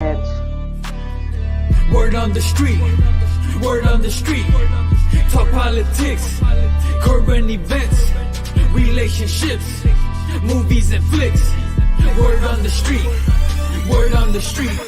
Word on the street, word on the street. Talk politics, current events, relationships, movies and flicks. Word on the street, word on the street.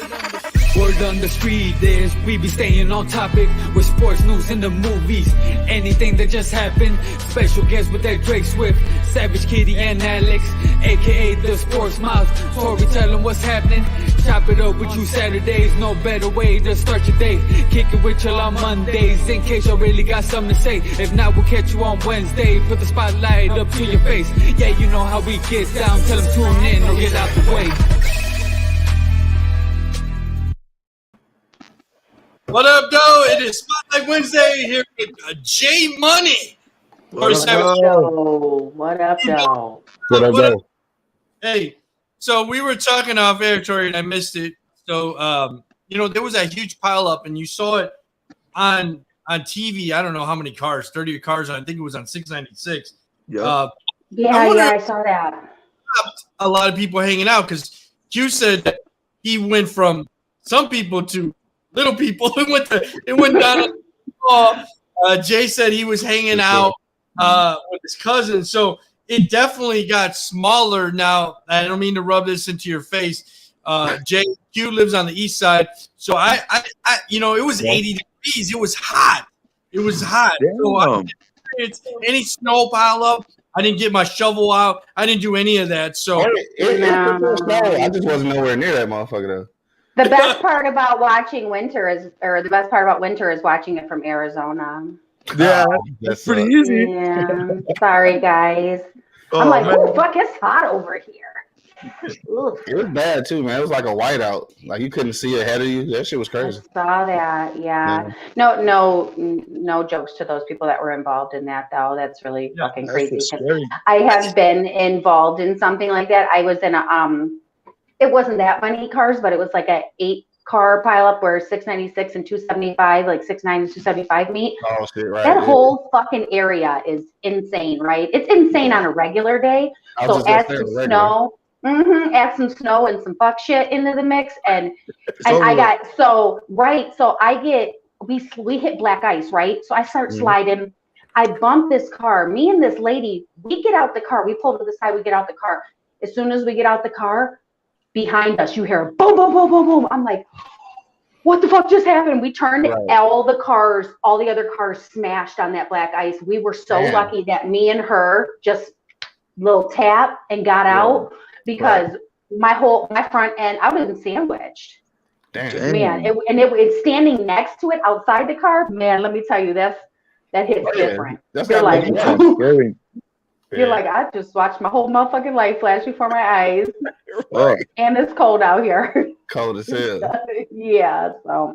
Word on the street is we be staying on topic with sports news and the movies. Anything that just happened. Special guest with that Drake Swift, Savage Kitty and Alex, aka the Sports Mouse. Storytelling what's happening. Chop it up with you Saturdays. No better way to start your day. Kick it with you on Mondays in case you really got something to say. If not, we'll catch you on Wednesday. Put the spotlight up to your face. Yeah, you know how we get down. Tell them tune in or get out the way. What up, though? It is Spotlight Wednesday here with J Money. What up, though? What up, though? What up, though? Hey, so we were talking off air, Tori, and I missed it. So, you know, there was that huge pile up, and you saw it on TV. I don't know how many cars, 30 cars. I think it was on 696. Yeah. I saw that. A lot of people hanging out because Q said that he went from some people to little people. It went down. Jay said he was hanging out with his cousin. So it definitely got smaller now. I don't mean to rub this into your face. Jay Q lives on the east side. So I you know, it was 80 degrees. It was hot. It was hot. So I didn't experience any snow pile up. I didn't get my shovel out. I didn't do any of that. So I just wasn't nowhere near that motherfucker though. The best part about watching winter is, or the best part about winter is watching it from Arizona. Yeah, that's pretty easy. Yeah, sorry guys. I'm like, oh fuck, it's hot over here. It was bad too, man. It was like a whiteout. Like you couldn't see ahead of you. That shit was crazy. I saw that. Yeah. No jokes to those people that were involved in that though. That's really fucking crazy. I have been involved in something like that. I was in a it wasn't that many cars, but it was like a 8-car pileup where 696 and 275, like 690 and 275 meet. Oh shit! Right. That whole fucking area is insane, right? It's insane on a regular day. So add some snow. Add some snow and some fuck shit into the mix, and I got so we hit black ice, right? So I start sliding. I bump this car. Me and this lady, we get out the car. We pull to the side. We get out the car. As soon as we get out the car, behind us, you hear boom, boom, boom, boom, boom. I'm like, what the fuck just happened? We turned all the other cars smashed on that black ice. We were so lucky that me and her just little tap and got out because my front end, I was sandwiched. Damn. Man, it's standing next to it outside the car. Man, let me tell you, that hits different. That's scary. You're like, I just watched my whole motherfucking life flash before my eyes. And it's cold out here. Cold as hell. Yeah, so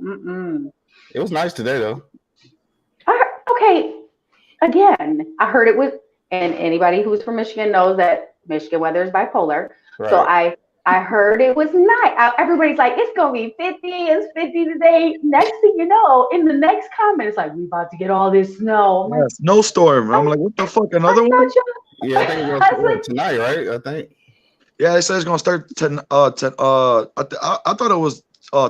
It was nice today though. Okay, again, I heard it was, and anybody who's from Michigan knows that Michigan weather is bipolar. Right. So I heard it was nice. Everybody's like, it's gonna be 50. It's 50 today. Next thing you know, in the next comment, it's like, we about to get all this snow. Yeah, snowstorm. I'm like, what the fuck? Another one? Yeah, I think it's gonna start tonight, right? I think. Yeah, they said it's gonna start I thought it was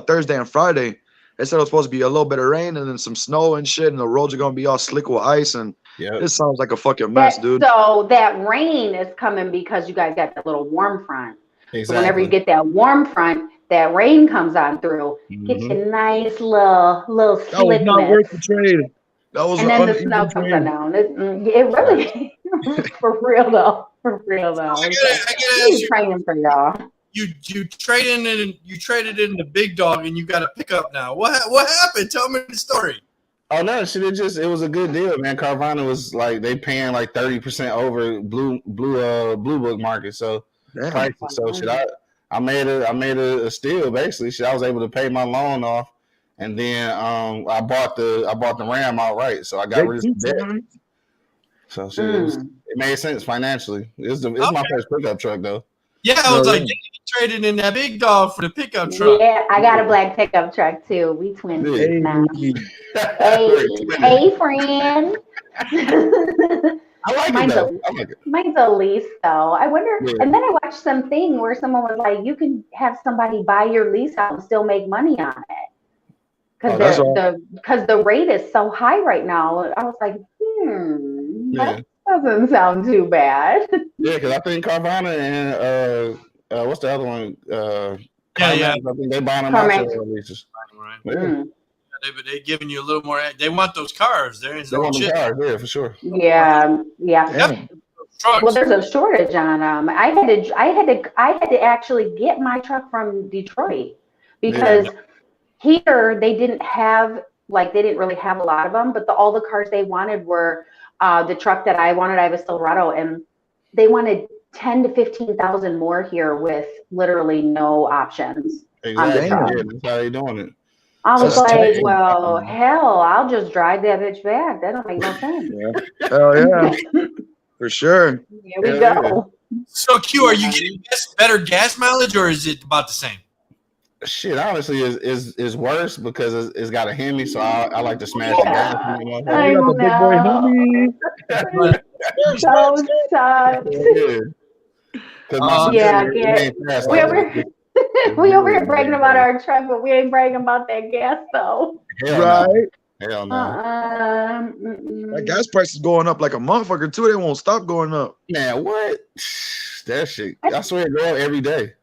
Thursday and Friday. They said it was supposed to be a little bit of rain and then some snow and shit, and the roads are gonna be all slick with ice, and it sounds like a fucking mess, dude. So that rain is coming because you guys got that little warm front. Exactly. So whenever you get that warm front, that rain comes on through. Get you nice little slickness. That was not worth the trade. That was and then the snow comes on down. It really for real though. For real though. I gotta ask you, training for y'all. You traded in the big dog and you got a pickup now. What happened? Tell me the story. Oh no, shit! It was a good deal, man. Carvana was like they paying like 30% over blue book market, so prices. So shit, I made a steal basically. Shit, I was able to pay my loan off, and then I bought the Ram outright, so I got rid of the debt. So shit, it made sense financially. It's my first pickup truck though. Yeah, I was like, you traded in that big dog for the pickup truck. Yeah, I got a black pickup truck too. We twins now. Hey, friend. I like mine's it though. I like it. Mine's a lease though. I wonder. Yeah. And then I watched something where someone was like, you can have somebody buy your lease out and still make money on it because the rate is so high right now. I was like, that doesn't sound too bad. Yeah, because I think Carvana and what's the other one? Yeah. I think they buying them out for leases. Right. Yeah. They're giving you a little more. They want those cars. There is They no want shit. them cars, yeah, for sure. Yeah. Trucks. Well, there's a shortage on them. I had to actually get my truck from Detroit because here they didn't really have a lot of them, but all the cars they wanted were the truck that I wanted. I have a Silverado, and they wanted 10 to 15,000 more here with literally no options. Exactly. Yeah, that's how they doing it. I was like, well, hell, I'll just drive that bitch back. That don't make no sense. Oh yeah, for sure. Here we go. So Q, are you getting better gas mileage, or is it about the same? Shit, honestly, is worse because it's got a Hemi, so I like to smash the gas. I know. So sucks. We over here bragging about our truck, but we ain't bragging about that gas though. Right? Hell no. That gas price is going up like a motherfucker too. They won't stop going up. Man, what? That shit. I swear it go up every day.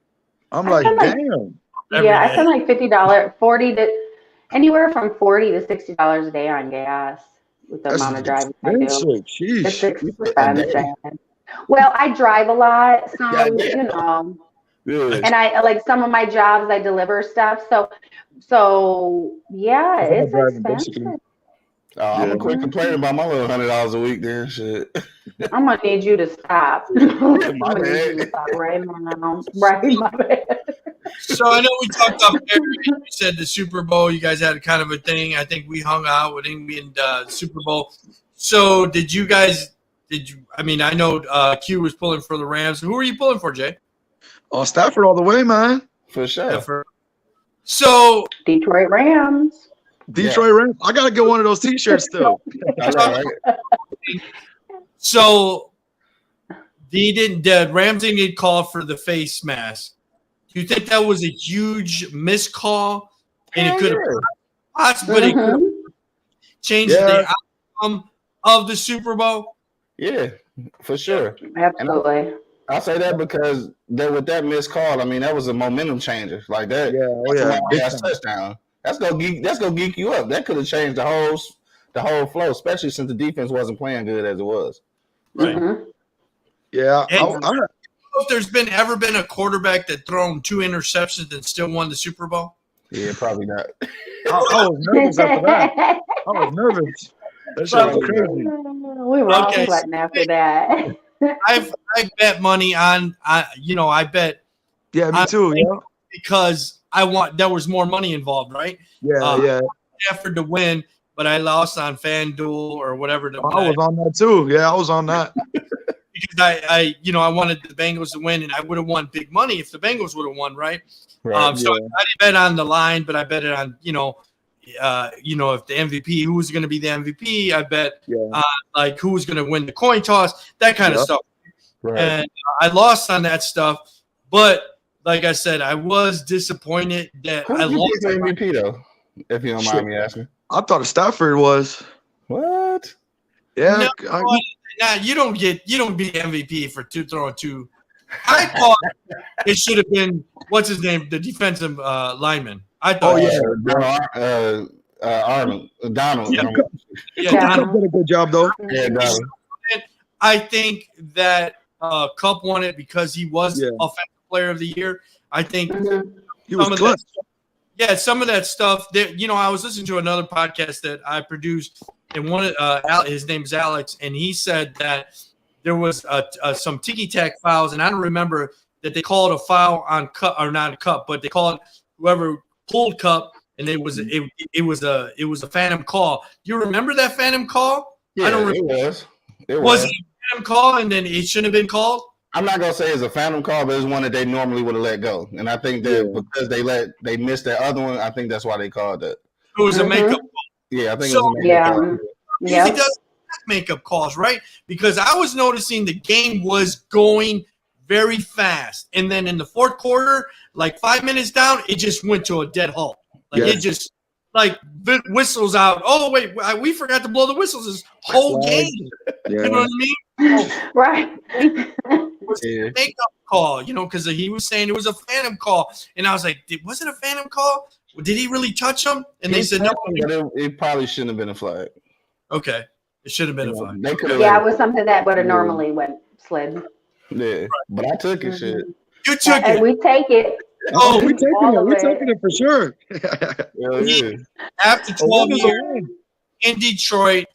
I'm like, damn. I spend like $50, anywhere from $40 to $60 a day on gas with the amount of driving I do. It's expensive. Well, I drive a lot, so you know. And I like some of my jobs, I deliver stuff. So yeah, it's expensive. I'm gonna quit complaining about my little $100 a week then. Shit. I'm gonna need you to stop. My bad. Right now. Right, my bad. So I know we talked about you said the Super Bowl. You guys had kind of a thing. I think we hung out with Amy and Super Bowl. So did you? I mean, I know Q was pulling for the Rams. Who are you pulling for, Jay? Oh, Stafford all the way, man. For sure. Stafford. So Detroit Rams. Rams. I gotta get one of those T-shirts still. So the Rams didn't get called for the face mask. Do you think that was a huge miscall, and it could have possibly changed the outcome of the Super Bowl? Yeah, for sure. Absolutely. I'll say that because with that missed call, I mean, that was a momentum changer. Like that. That's touchdown. That's gonna geek you up. That could have changed the whole flow, especially since the defense wasn't playing good as it was. Right. Yeah. I don't know if there's ever been a quarterback that thrown 2 interceptions and still won the Super Bowl. Yeah, probably not. I was nervous after that. I was nervous. That shit was crazy. We were all sweating after that. I bet money on I bet. Yeah, me too. Yeah, because there was more money involved, right? Yeah. Stafford to win, but I lost on FanDuel or whatever. I was on that too. Yeah, I was on that because I wanted the Bengals to win, and I would have won big money if the Bengals would have won, right? So I didn't bet on the line, but I bet it on if the MVP, who was going to be the MVP, I bet like who was going to win the coin toss, that kind of stuff. Right. And I lost on that stuff, but like I said, I was disappointed that I lost the MVP though. If you don't mind me asking, I thought Stafford was. What? Yeah, you don't be MVP for throwing 2. I thought it should have been what's his name, the defensive lineman. I thought. Donald. Donald did a good job though. Yeah, Donald. I think that Cup won it because he was Offensive Player of the Year. I think he was clutch. Some of that stuff. That I was listening to another podcast that I produced, and his name is Alex, and he said that there was some ticky-tack fouls, and I don't remember that they called a foul on Cup or not a Cup, but they called whoever pulled Cup, and it was a phantom call. You remember that phantom call? Yeah, I don't remember. It was it a phantom call, and then it shouldn't have been called? I'm not gonna say it's a phantom call, but it's one that they normally would have let go. And I think that because they missed that other one, I think that's why they called it. It was a makeup call. Yeah, I think it was a makeup call. Yeah. makeup calls, right? Because I was noticing the game was going very fast. And then in the fourth quarter, like 5 minutes down, it just went to a dead halt. Like it just like the whistles out. Oh, wait, we forgot to blow the whistles this whole game. You know what I mean? Right. It was a makeup call, you know, because he was saying it was a phantom call. And I was like, was it a phantom call? Did he really touch him? And they said, no. But it probably shouldn't have been a flag. Okay. It should have been a flag. Yeah, it was something that would have normally went slid. Yeah, but I took it, shit. You took it. We take it. Oh, we taking it. We're taking it for sure. After 12 years in Detroit,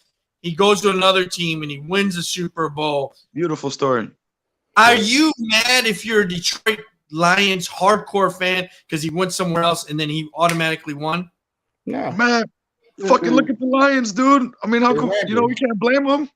he goes to another team and he wins the Super Bowl. Beautiful story. Are you mad if you're a Detroit Lions hardcore fan because he went somewhere else and then he automatically won? No, man. Fucking look at the Lions, dude. I mean, how come we can't blame him?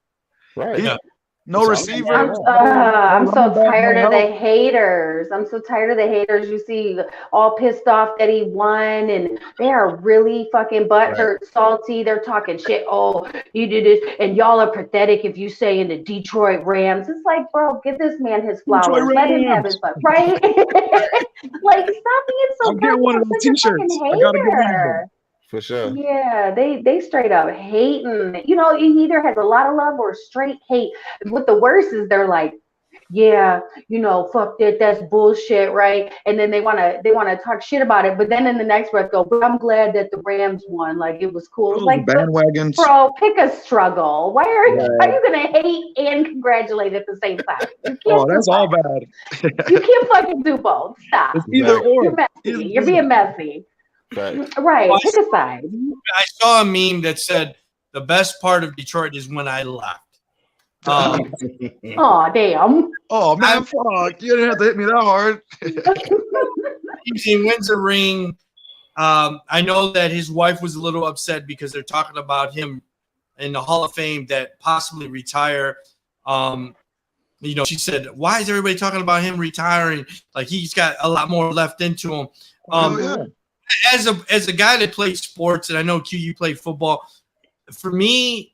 Right. Yeah. No receiver. I'm so tired of the haters. I'm so tired of the haters. You see, all pissed off that he won, and they are really fucking butthurt, salty. They're talking shit. Oh, you did this, and y'all are pathetic if you say in the Detroit Rams. It's like, bro, give this man his flowers. Let him have his fun, right? Like, stop being so. I'm getting one of those t-shirts. I gotta get one of them. For sure. Yeah, they straight up hating. You know, he either has a lot of love or straight hate. What the worst is, they're like, yeah, you know, fuck that, that's bullshit, right? And then they wanna talk shit about it, but then in the next breath go, but I'm glad that the Rams won. Like, it was cool. Oh, like, bandwagons. Bro, pick a struggle. Why are you gonna hate and congratulate at the same time? Oh, that's all bad. You can't fucking do both. Stop. It's either or. You're messy. You're being messy. Right. Pick a side. I saw a meme that said the best part of Detroit is when I left. Oh, damn. Oh, man, fuck. You didn't have to hit me that hard. He wins a ring. I know that his wife was a little upset because they're talking about him in the Hall of Fame that possibly retire. You know, she said, why is everybody talking about him retiring? Like, he's got a lot more left into him. As a guy that plays sports, and I know Q, you play football. For me,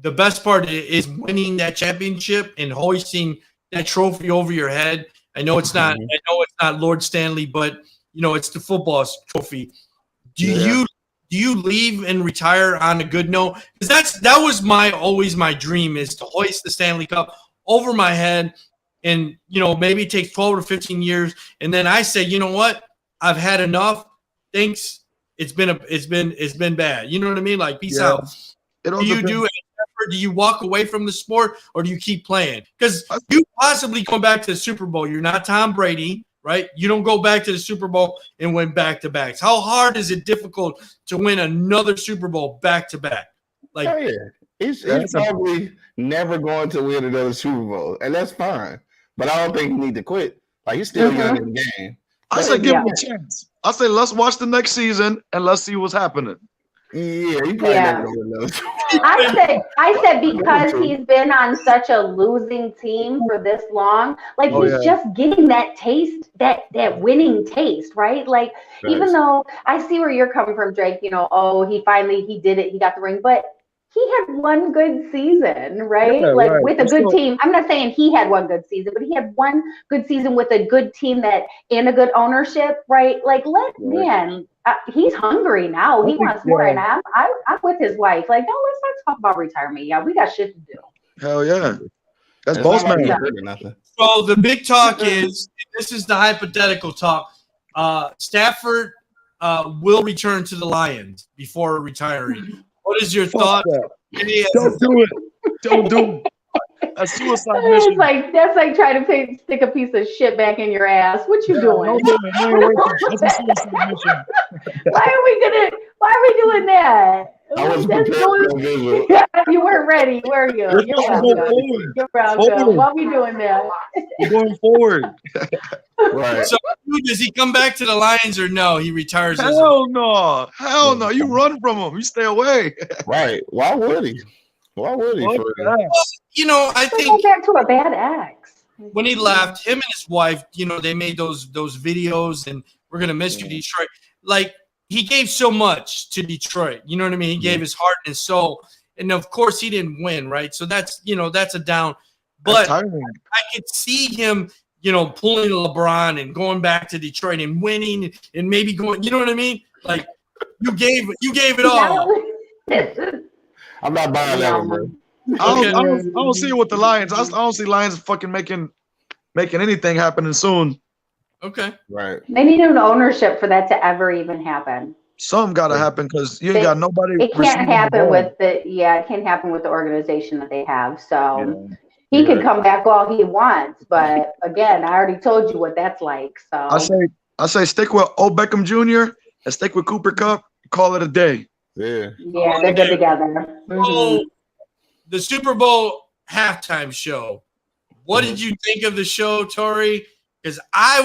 the best part is winning that championship and hoisting that trophy over your head. I know it's not. I know it's not Lord Stanley, but you know it's the football trophy. Do you leave and retire on a good note? Because that was always my dream, is to hoist the Stanley Cup over my head, and you know maybe it takes 12 or 15 years, and then I say, you know what, I've had enough. Thanks. It's been bad. You know what I mean? Like, peace out. Do you walk away from the sport, or do you keep playing? Because you possibly go back to the Super Bowl. You're not Tom Brady, right? You don't go back to the Super Bowl and win back-to-backs. How hard is it difficult to win another Super Bowl back-to-back? Like, he's probably never going to win another Super Bowl, and that's fine. But I don't think he need to quit. Like, he's still young in the game. I say give him a chance. I say let's watch the next season and let's see what's happening. Yeah, he probably never gonna know. I said because he's been on such a losing team for this long, like he's just getting that taste, that winning taste, right? Like, even though I see where you're coming from, Drake, you know, he did it, he got the ring, but he had one good season, right? With a good team. I'm not saying he had one good season, but he had one good season with a good team and a good ownership, right? Like, he's hungry now. He wants more, and I'm with his wife. Like, no, let's not talk about retirement. Yeah, we got shit to do. Hell yeah, that's boss man. So the big talk is, this is the hypothetical talk. Stafford will return to the Lions before retiring. What is your thought? Don't do it. Don't do it. A suicide mission. That's like trying to stick a piece of shit back in your ass. What you doing? That's a suicide mission. Why are we doing that? I was prepared. You weren't ready, were you? You're welcome. You're welcome. Why are we doing that? We're going forward. Right. So does he come back to the Lions or no? He retires. Hell no. Hell no. You run from him. You stay away. Right. Why would he? You know, I think go back to a bad ex. When he left, him and his wife, you know, they made those videos, and we're gonna miss you, Detroit. Like, he gave so much to Detroit. You know what I mean? He gave his heart and his soul. and of course he didn't win, right? So that's that's a down. But I could see him, pulling LeBron and going back to Detroit and winning and maybe going. You know what I mean? Like you gave it all. I'm not buying that one, bro. I don't see it with the Lions. I don't see Lions fucking making anything happening soon. Okay. Right. They need an ownership for that to ever even happen. Something got to happen because you ain't got nobody. It can't happen with it can't happen with the organization that they have. So he could come back all he wants, but again, I already told you what that's like. So I say stick with Old Beckham Jr. and stick with Cooper Kupp. Call it a day. Yeah. Yeah, they're good together. So the Super Bowl halftime show. What did you think of the show, Tori? Because I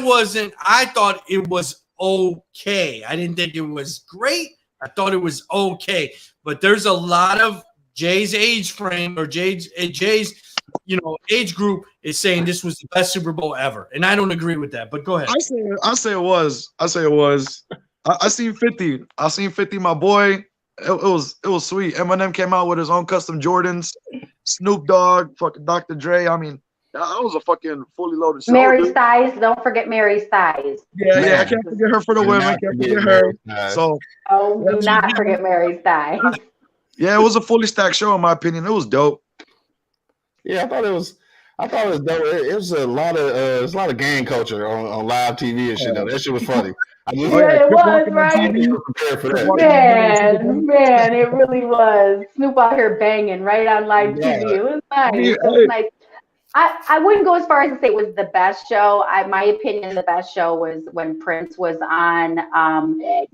thought it was okay. I didn't think it was great. I thought it was okay. But there's a lot of Jay's age frame or Jay's age group is saying this was the best Super Bowl ever. And I don't agree with that. But go ahead. I say it was. I seen 50. I seen 50, my boy. It was sweet. Eminem came out with his own custom Jordans. Snoop Dogg, fucking Dr. Dre. I mean, that was a fucking fully loaded show. Mary Styles, don't forget Mary Styles. Yeah, I can't forget her for the women. Can't forget her. So, do not forget Mary Styles. Yeah, it was a fully stacked show in my opinion. It was dope. Yeah, I thought it was dope. It was a lot of gang culture on live TV and shit. That shit was funny. It was, right? Man, it really was. Snoop out here banging right on live TV. It was nice. It was nice. I wouldn't go as far as to say it was the best show. My opinion, the best show was when Prince was on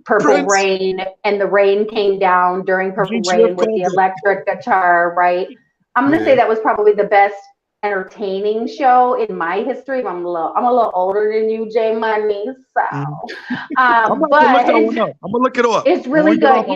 Purple Rain, and the rain came down during Purple Rain with the electric guitar, right? I'm gonna say that was probably the best entertaining show in my history. I'm a little older than you, J Money. So I'm gonna look it up. It's really good.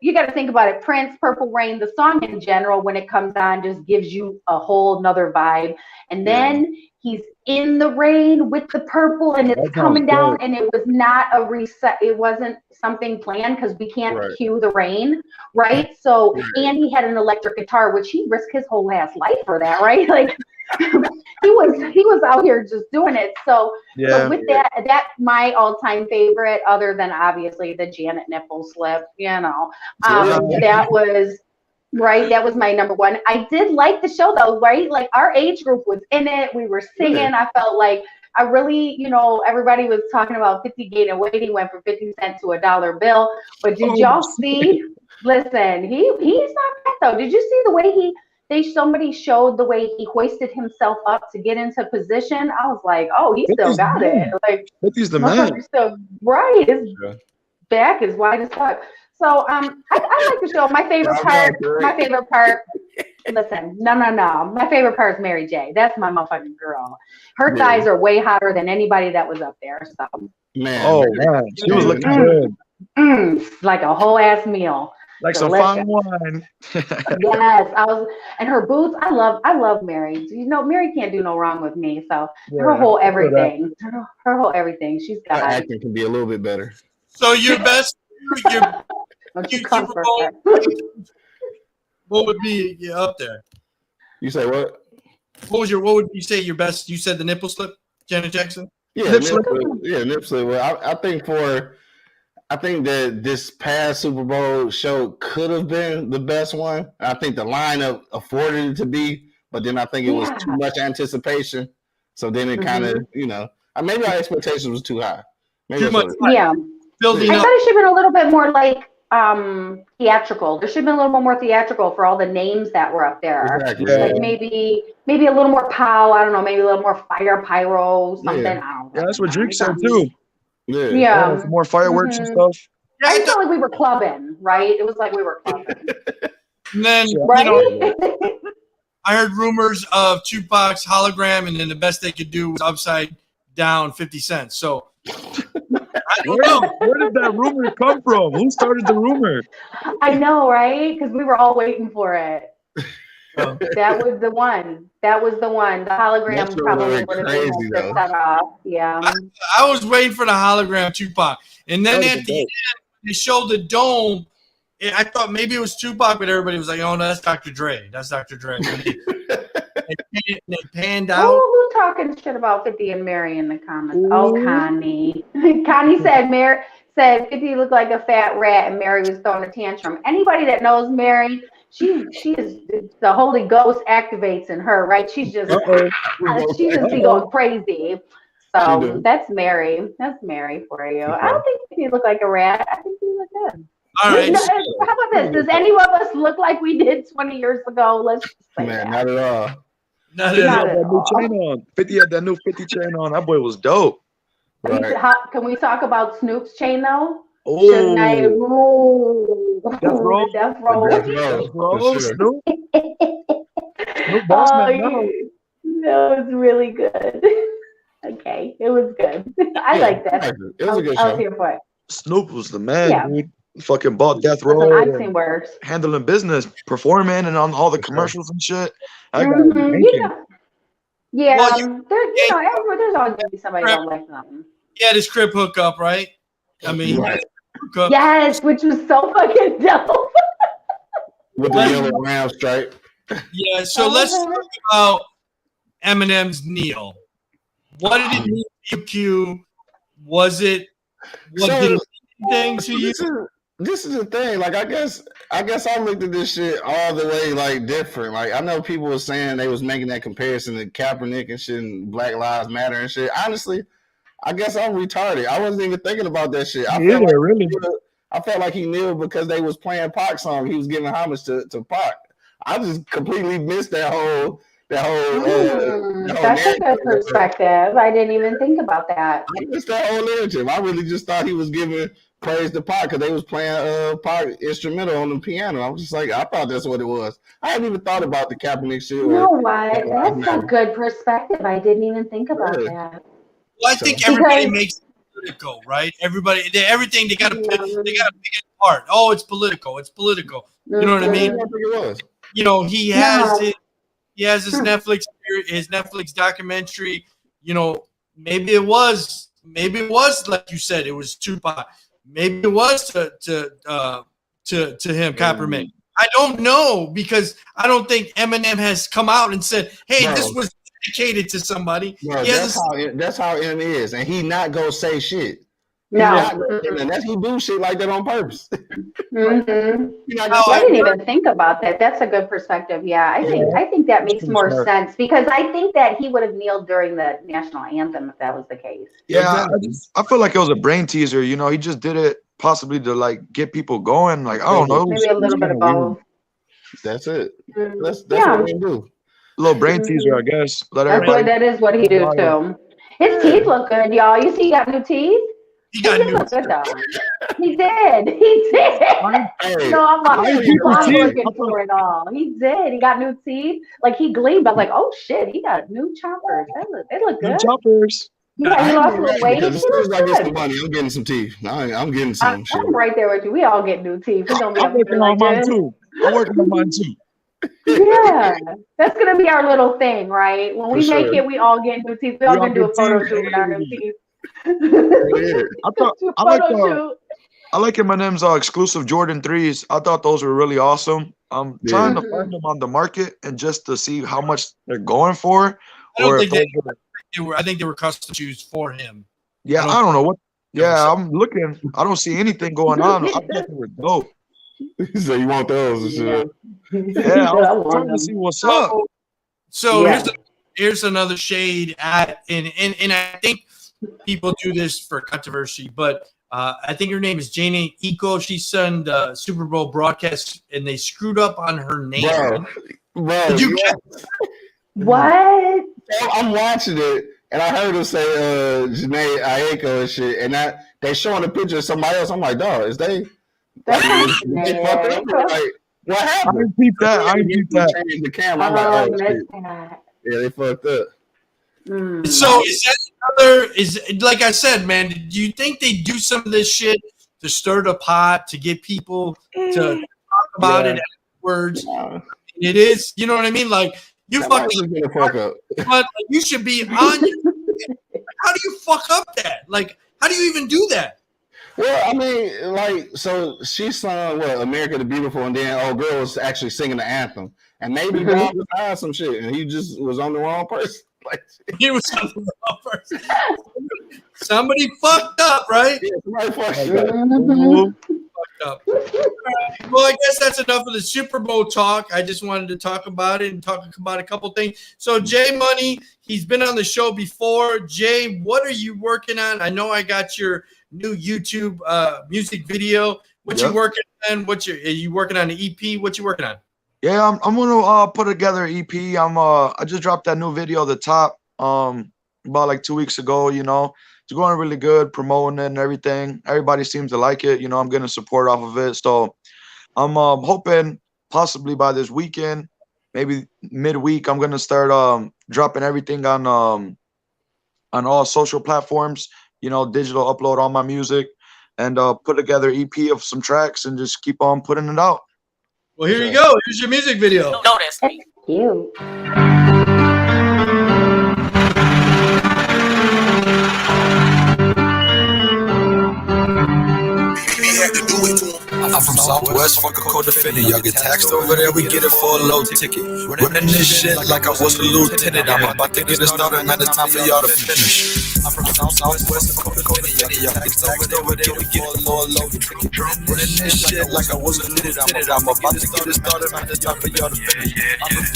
You got to think about it. Prince, Purple Rain, the song in general, when it comes on, just gives you a whole nother vibe. And then he's in the rain with the purple, and it's coming down, and it was not a reset. It wasn't something planned because we can't cue the rain, right? So, and he had an electric guitar, which he risked his whole ass life for that, right? Like he was out here just doing it. So with that's my all-time favorite, other than obviously the Janet nipple slip. That was. Right, that was my number one. I did like the show though, right? Like our age group was in it. We were singing. I felt like I really, everybody was talking about 50 gain and weight. He went from 50 cents to $1 bill. But did y'all see? Listen, he's not bad though. Did you see the way somebody showed the way he hoisted himself up to get into position? I was like, oh, he still got it. Like he's the man. Still, right, his back is wide as fuck. So I like the show. My favorite part. Listen, no. My favorite part is Mary J. That's my motherfucking girl. Her thighs are way hotter than anybody that was up there. So man, she was looking good. Like a whole ass meal. Like some fine wine. Yes, and her boots. I love Mary. Mary can't do no wrong with me. So her whole everything, her whole everything. She's got. Her acting can be a little bit better. So your best. Super Bowl, what would be up there? You say what? What would you say your best? You said the nipple slip, Janet Jackson? Yeah, nip slip. Well, I think that this past Super Bowl show could have been the best one. I think the lineup afforded it to be, but then I think it was too much anticipation. So then it kind of, maybe our expectations was too high. Too much. Building I thought it should have been a little bit more like theatrical. There should have been a little more theatrical for all the names that were up there. Exactly. Like maybe a little more pow. I don't know. Maybe a little more fire, pyro, something. Yeah. I don't know. Yeah, that's what Drake said too. Yeah. More fireworks and stuff. I felt like we were clubbing, right? It was like we were clubbing. And then, right? I heard rumors of Tupac's hologram, and then the best they could do was upside down 50 cents. So. Where did that rumor come from? Who started the rumor? I know, right? Because we were all waiting for it. That was the one. The hologram probably would have been set off. Yeah. I was waiting for the hologram Tupac. And then at the end, they showed the dome. I thought maybe it was Tupac, but everybody was like, "Oh no, that's Dr. Dre. That's Dr. Dre." They panned out. Who talking shit about 50 and Mary in the comments? Oh, Connie. Connie said 50 looked like a fat rat and Mary was throwing a tantrum. Anybody that knows Mary, she is the Holy Ghost activates in her, right? She's just be going crazy. So that's Mary. That's Mary for you. I don't think 50 looked like a rat. I think he looked good. All right. How about this? Does any of us look like we did 20 years ago? Let's just say that. Not at all. Not at all. New chain on. 50 had that new 50 chain on. That boy was dope. Right. Can we talk about Snoop's chain though? Oh, Death Row. Death Row. Snoop. No, it's really good. Okay, it was good. I like that. It was a good show. I was here for it. Snoop was the man, dude. Fucking bought Death Listen, Row. I've seen worse. Handling business, performing, and on all the commercials and shit. Yeah, there's always gonna be somebody that don't like something. He had his crib hookup, right? I mean, yes, which was so fucking dope. With the yellow round stripe. Yeah, so let's talk about Eminem's Neil. What did it mean to you, Q? Was it did it mean things to you? This is the thing. Like, I guess I looked at this shit all the way like different. Like, I know people were saying they was making that comparison to Kaepernick and shit and Black Lives Matter and shit. Honestly, I guess I'm retarded. I wasn't even thinking about that shit. I felt like he knew because they was playing Pac song. He was giving homage to Pac. I just completely missed that whole. That's a good perspective. I didn't even think about that. I missed that whole narrative. I really just thought he was giving praise to Pac because they was playing Pac instrumental on the piano. I was just like, I thought that's what it was. I hadn't even thought about the Kaepernick shit. You know what? That's a good perspective. I didn't even think about that. Well, I think everybody makes it political, right? Everybody, everything they got to pick it apart. Oh, it's political. It's political. You know what I mean? You know, he has his Netflix documentary. You know, maybe it was like you said, it was Tupac. Maybe it was to him, Kaepernick. I don't know because I don't think Eminem has come out and said, "Hey, this was dedicated to somebody." No, that's how M is, and he not gonna say shit. No, he do shit like that on purpose. Mm-hmm. I didn't even think about that. That's a good perspective. Yeah, I think that makes more sense because I think that he would have kneeled during the national anthem if that was the case. Yeah, I feel like it was a brain teaser. You know, he just did it possibly to like get people going. Like, I don't know, maybe a little bit of both. That's it. That's what they do. A little brain teaser, I guess. That is what he do too. His teeth look good, y'all. You see, he got new teeth. He got new teeth. He did. No, I'm looking for it all. He did. He got new teeth. Like he gleamed. I'm like, oh shit, he got new choppers. They look good. New choppers. He lost a little weight. As soon as I get some money, I'm getting some teeth. I'm getting some. I'm right there with you. We all get new teeth. I'm working on mine too. Yeah, that's gonna be our little thing, right? When we make it, we all get new teeth. We all gonna do a photo shoot with our new teeth. I like Eminem's exclusive Jordan 3s. I thought those were really awesome. I'm trying to find them on the market and just to see how much they're going for. I think they were custom shoes for him. Yeah, I don't know what. Yeah, I'm looking. I don't see anything going on. I thought they were dope. So you want those and shit? Yeah, I'm trying to see what's up. So here's another shade at and I think people do this for controversy, but I think her name is JHENE AIKO. She sung the Super Bowl broadcast and they screwed up on her name. Bro, did you get what? I'm watching it and I heard her say JHENE AIKO and shit, and that they showing a picture of somebody else. I'm like, dog, is they? Like, what happened? I repeat that. Changed the camera. I'm like, oh, shit. Yeah, they fucked up. So is that another? Is like I said, man. Do you think they do some of this shit to stir the pot to get people to talk about it afterwards? Yeah. It is, you know what I mean? Like you fuck up, but you should be on. How do you fuck up that? Like, how do you even do that? Well, I mean, like, so she sung what America the Beautiful, and then old girl was actually singing the anthem, and maybe Bob was hiding some shit, and he just was on the wrong person. Like, he was on the wrong person. Somebody fucked up, right? Yeah, somebody fucked up. Well, I guess that's enough of the Super Bowl talk. I just wanted to talk about it and talk about a couple things. So Jay Money, he's been on the show before. Jay, what are you working on? I know I got your new YouTube music video. What you working on? Are you working on an EP? What you working on? Yeah, I'm gonna put together an EP. I just dropped that new video at the top about like 2 weeks ago. You know, it's going really good, promoting it and everything. Everybody seems to like it. You know, I'm getting support off of it. So I'm hoping possibly by this weekend, maybe midweek, I'm gonna start dropping everything on all social platforms. You know, digital upload all my music and put together an EP of some tracks and just keep on putting it out. Well, here you go. Here's your music video. Notice me. Cute. I'm from Southwest, fuck a co-defendant. Y'all get taxed over there, we get it for a low ticket. Running this shit like I was a lieutenant. I'm about to get it started, man, it's time for y'all to finish. I'm from Southwest, fuck a co-defendant. Y'all get taxed over there, we get it for a low ticket. Running this shit like I was a lieutenant. I'm about to get it started, man, it's time for y'all to finish.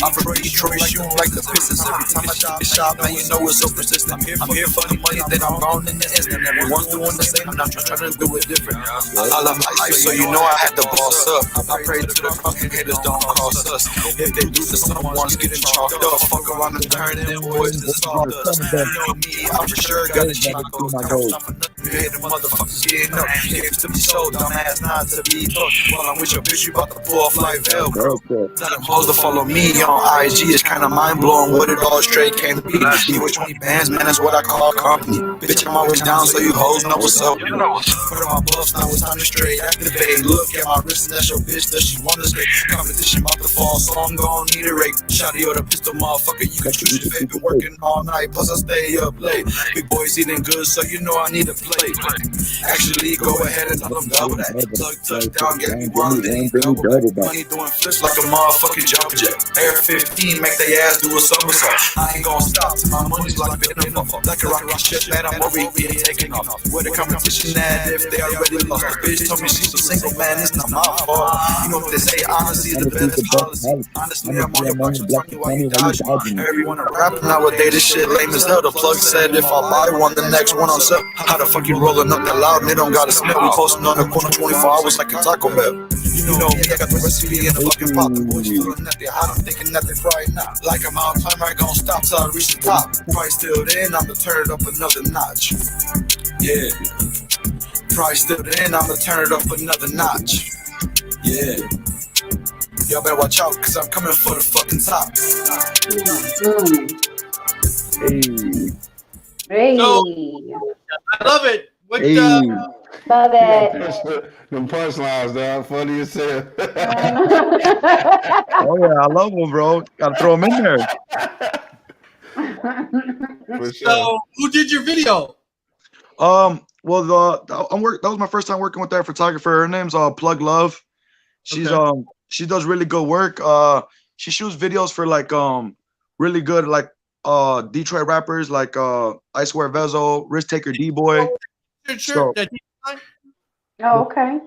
I'm from Detroit, shooting like the Pistons. Every time I shot, man, you know it's so persistent. I'm here for the money, then I'm gone in the instant. Everyone's doing the same, I'm not just trying to do it different. I love my life, so you know I had to boss up. I pray to the fucking haters don't cross us. If they do, the someone's getting chalked up. Fuck around and turn them boys to sawdust. You know me, I for sure got the cheat codes. I don't stop for nothing. You hate the motherfuckers getting up. Games to be sold, dumbass not to be booked. While I'm with your bitch, you about to pull off like Velcro. Tell them hoes to follow me on IG. It's kinda mind blowing what it all straight came to be. You with 20 bands, man, that's what I call company. Bitch, I'm always down, so you hoes know what's up. Put on my buffs, now it's time to straight activate. Look at my wrist, and that's your bitch, that she wanna stay. Competition about to fall, so I'm gon' need a rate. Shotty or the pistol, motherfucker, you can choose your fate. Been working all night, plus I stay up late. Big boys eating good, so you know I need a plate. Actually, go ahead and tell them double that. Tuck down, get me one, then he double that. Money doing flips like a motherfucking jump jet. Air 15, make they ass do a somersault. I ain't gon' stop till my money's like venom. Like a rocket ship, man, I'm over here taking off. Where the competition at if they already lost? The bitch told me she's a single, man, it's not my fault. You know what they say, honesty is the best policy. Honestly, I'm on your watch, I'm telling you why you dodge me. Everyone rapping nowadays, this shit lame as hell. The plug said if I buy one, the next one on sale. How the fuck you rolling up that loud and they don't got a smell? We posting on the corner 24 hours like a Taco Bell. You know me, I got the recipe in the fucking pot. The boys feeling that they hot, I'm thinking that they probably not. Like a mountain climber, I ain't gon' stop till I reach the top. Probably still then, I'ma turn it up another notch. Yeah. Probably still then, I'ma turn it up another notch. Yeah. Y'all better watch out, cause I'm coming for the fucking top. Hey. So, I love it. What Love it. Them punchlines, dog, funny as hell. Oh yeah, I love them, bro. Gotta throw them in there. For sure. So, who did your video? Well, that was my first time working with that photographer. Her name's Plug Love. She's she does really good work. She shoots videos for like really good like Detroit rappers like Ice Wear Vezo, Risk Taker D Boy. Sure. Oh, okay.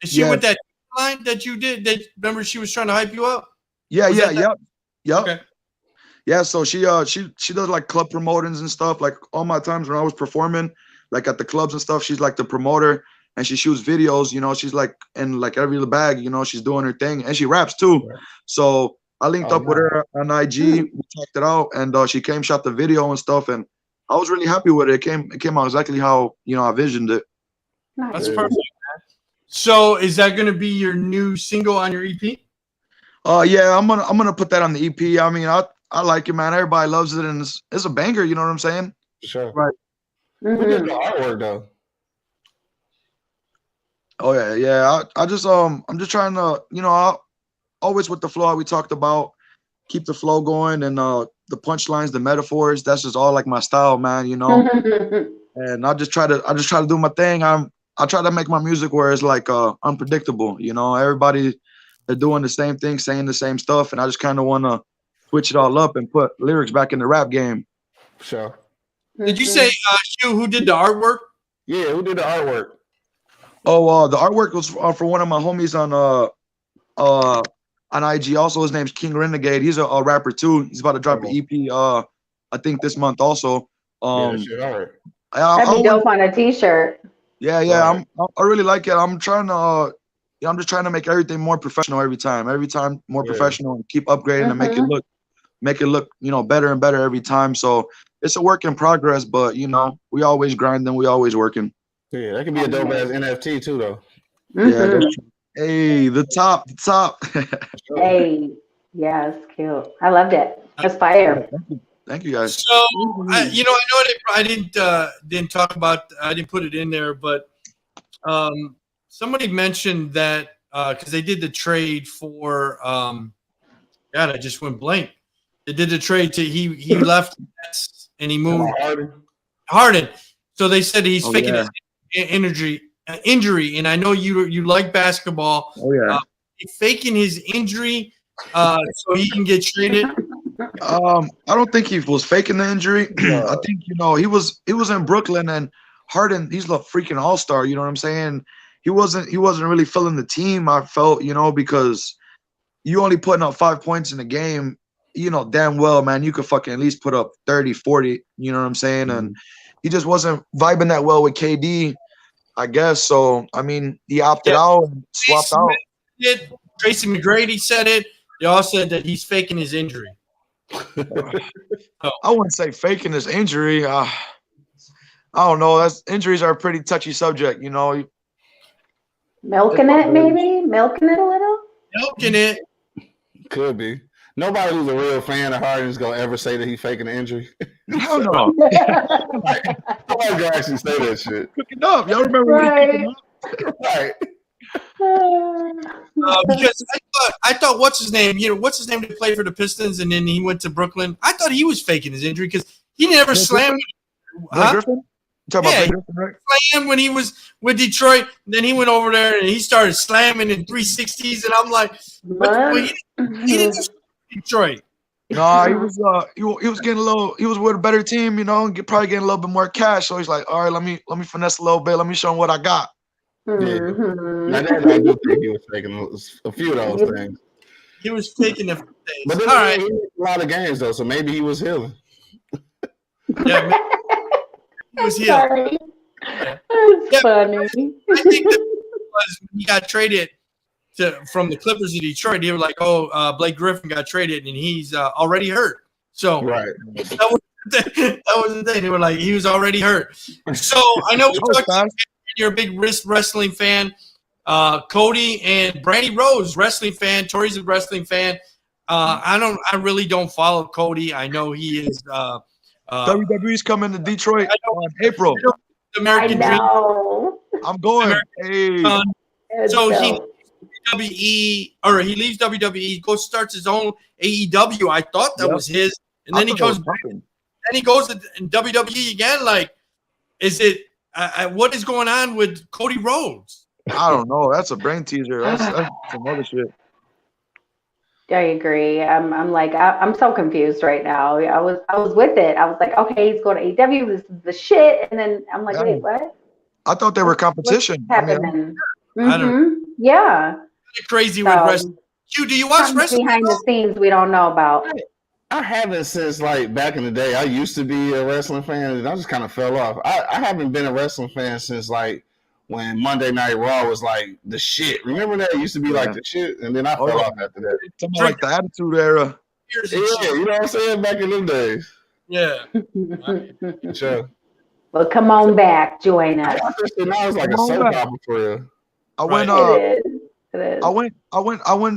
Is she with that line that you did? That remember she was trying to hype you up? Yeah, yep. Okay. Yeah, so she does like club promotions and stuff. Like all my times when I was performing, like at the clubs and stuff, she's like the promoter and she shoots videos. You know, she's like in like every bag. You know, she's doing her thing and she raps too. So I linked up with her on IG. We checked it out and she came, shot the video and stuff, and I was really happy with it. It came out exactly how I visioned it. Nice. That's perfect. So is that going to be your new single on your EP? Yeah, I'm gonna put that on the EP. I mean, I like it, man. Everybody loves it, and it's a banger. You know what I'm saying? Sure. Right. Who did the artwork though? Oh yeah. I just I'm just trying to always with the flow we talked about, keep the flow going and the punchlines, the metaphors. That's just all like my style, man. You know. And I just try to do my thing. I'm I try to make my music where it's like unpredictable. You know, everybody they're doing the same thing, saying the same stuff, and I just kind of want to switch it all up and put lyrics back in the rap game. Sure. Did you say Shu, who did the artwork? Yeah, who did the artwork? Oh, the artwork was for one of my homies on IG. Also, his name's King Renegade. He's a rapper too. He's about to drop an EP. I think this month also. Yeah, shit, all right. That'd be dope on a t-shirt. Yeah. I really like it. I'm trying to. I'm just trying to make everything more professional every time more professional, and keep upgrading and make it look, you know, better and better every time. So it's a work in progress, but you know, we always grinding, we always working. Yeah, that could be a dope ass NFT too, though. Yeah. Hey, the top. Hey, yeah, it's cute. I loved it. It's fire. Thank you guys. So I know I didn't talk about. I didn't put it in there, but somebody mentioned that because they did the trade for God, I just went blank. They did the trade to he left and he moved Harden. So they said he's faking his injury, and I know you like basketball. Oh yeah, he's faking his injury so he can get traded. I don't think he was faking the injury. I think he was in Brooklyn, and Harden, he's a freaking all-star. You know what I'm saying? He wasn't really filling the team. I felt, because you only putting up 5 points in the game. You know damn well, man, you could fucking at least put up 30, 40. You know what I'm saying? And he just wasn't vibing that well with KD, I guess. So I mean, he opted out and swapped out. Tracy McGrady said it. They all said that he's faking his injury. I wouldn't say faking his injury. I don't know. Injuries are a pretty touchy subject, Milking it, maybe? Milking it a little? Milking it. Could be. Nobody who's a real fan of Harden is going to ever say that he's faking an injury. Hell no. Nobody can actually say that shit. Cooking up. Y'all remember right. Right. Because I thought what's his name that played for the Pistons and then he went to Brooklyn. I thought he was faking his injury because he never slammed. Griffin? You talking about Griffin, right? Slammed when he was with Detroit. Then he went over there and he started slamming in 360s, and I'm like, he didn't Detroit. No, he was getting a little. He was with a better team, probably getting a little bit more cash. So he's like, all right, let me finesse a little bit. Let me show him what I got. Yeah. Now that I do think he was faking a few of those things. He was faking a few things. But then all right, he missed a lot of games though, so maybe he was healing. Yeah, he was healing. That's funny. I think that was when he got traded from the Clippers to Detroit. They were like, "Oh, Blake Griffin got traded and he's already hurt." So right. That was the thing. They were like, he was already hurt. So I know we talked about you're a big wrestling fan. Cody and Brandi Rose, wrestling fan. Tori's a wrestling fan. I really don't follow Cody. I know he is. WWE's coming to Detroit in April. American Dream. I'm going. Hey. So he leaves WWE, starts his own AEW. I thought that was his, and then he goes back, and he goes to WWE again. Like, is it? What is going on with Cody Rhodes? I don't know. That's a brain teaser. That's some other shit. I agree. I'm like, I'm so confused right now. I was with it. I was like, okay, he's going to AEW. This is the shit. And then I'm like, wait, what? I thought they were competition. What's happening? I don't. Yeah. Crazy with wrestling. Do you watch wrestling? Behind the scenes we don't know about. I haven't since like back in the day. I used to be a wrestling fan, and I just kind of fell off. I haven't been a wrestling fan since like when Monday Night Raw was like the shit. Remember that? It used to be like the shit, and then I fell off after that. Something like the Attitude Era. Yeah, you know what I'm saying? Back in them days. Yeah. Sure. Well, come on back, join us. Now it's like a soap opera for real. I went. It is. I went.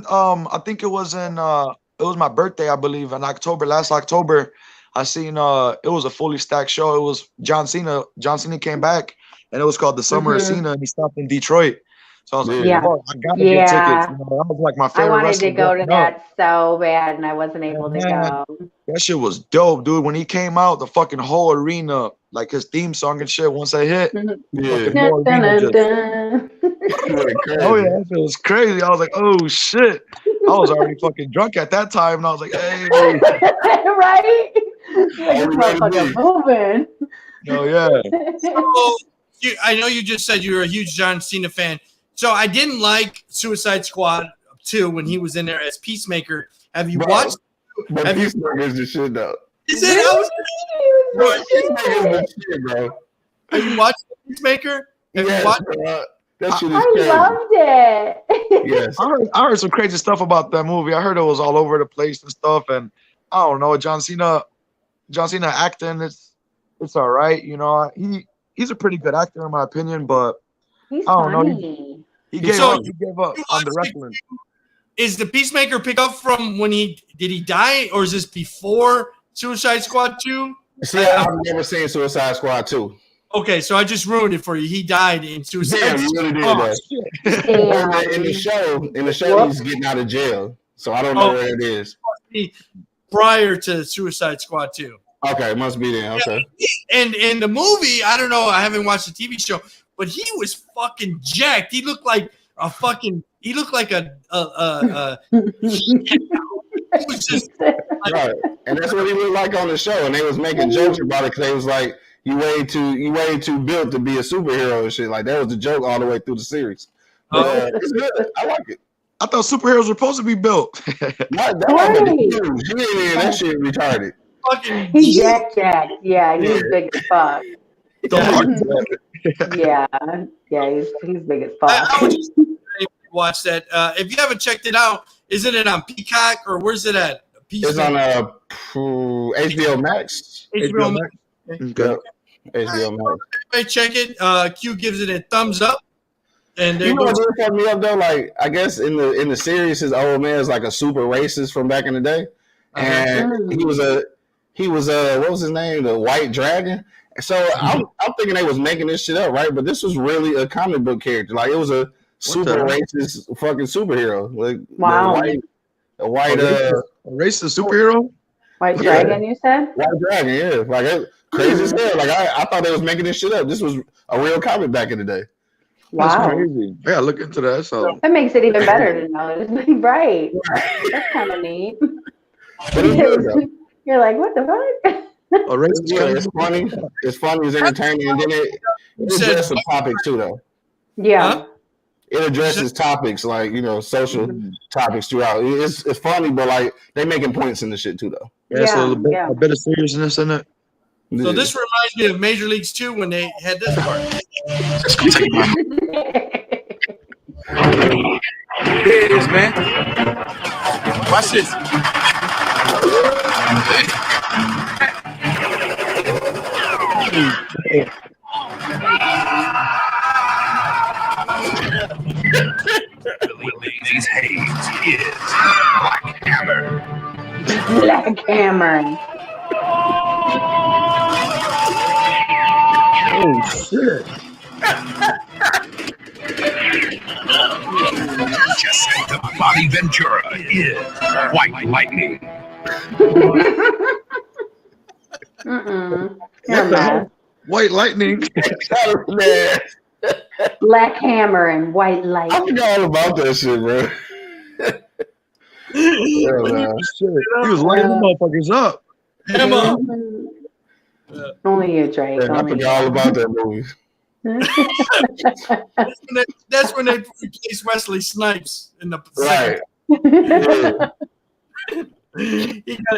I think it was my birthday, I believe, in October. Last October, I seen. It was a fully stacked show. It was John Cena. John Cena came back, and it was called the Summer of Cena, and he stopped in Detroit. So I was like, Yeah. oh, I gotta get tickets. You know, that was like my I favorite wanted to wrestling go to growing up. that so bad, and I wasn't able to go. That shit was dope, dude. When he came out, the fucking whole arena, like his theme song and shit, once I hit, fucking whole arena just, oh yeah, that shit was crazy. I was like, oh shit. I was already fucking drunk at that time, and I was like, hey. Right? Like this motherfucker moving. Oh yeah. So, I know you just said you were a huge John Cena fan. So I didn't like Suicide Squad 2 when he was in there as Peacemaker. Have you watched? But Peacemaker is the shit though. Is it? Peacemaker is the shit, bro. Have you watched Peacemaker? Have you watched? That shit is I crazy. loved it. Yes. I heard some crazy stuff about that movie. I heard it was all over the place and stuff, and I don't know, John Cena acting, it's all right. You know, he's a pretty good actor in my opinion, but He's I don't funny. know. He gave up on the wrestling. Is the Peacemaker pick up from when did he die, or is this before Suicide Squad 2? See, I've never seen Suicide Squad 2. Okay, so I just ruined it for you. He died in Suicide Damn, you really did that. In the show, he's getting out of jail, so I don't know where it is. Prior to Suicide Squad 2. Okay, it must be there. Okay. And in the movie, I don't know, I haven't watched the TV show, but he was fucking jacked. He looked like a fucking. He looked like a he was just right, and that's what he looked like on the show. And they was making jokes about it because they was like, "You way too built to be a superhero and shit." Like that was the joke all the way through the series. It's good. I like it. I thought superheroes were supposed to be built. That shit retarded. He's jacked. Yeah, he's big as fuck. Yeah, he's big as fuck. I would just watch that. If you haven't checked it out, isn't it on Peacock or where's it at? It's on HBO Max. HBO Max. Okay. HBO Max. Everybody check it. Q gives it a thumbs up. And you know what really fucked me up though? Like I guess in the series, his old man is like a super racist from back in the day, and he was what was his name? The White Dragon. So I'm thinking they was making this shit up, right? But this was really a comic book character. Like it was a super racist fucking superhero. Like wow, a white racist superhero. White Dragon, you said? White Dragon, yeah. Like crazy as hell. Like I thought they was making this shit up. This was a real comic back in the day. Wow. That's crazy. Yeah, look into that. So that makes it even better to know it. Right. That's kind of neat. You're like, what the fuck? It's funny. It's funny. It's entertaining. And then it addresses some topics too, though. Yeah. It addresses topics like social topics throughout. It's funny, but like they making points in the shit too, though. Yeah. So a bit of seriousness in it. So this reminds me of Major Leagues 2 when they had this part. Let's go take my. There it is, man. Watch this. These Hayes is Black Hammer. Black Hammer. Oh shit. Just the Bobby Ventura is White Lightning. White Lightning. Black Hammer and White Light. I forgot all about that shit, bro. He was lighting the motherfuckers up. Only you, Drake. I forgot all about that movie. That's when they replaced Wesley Snipes in the right.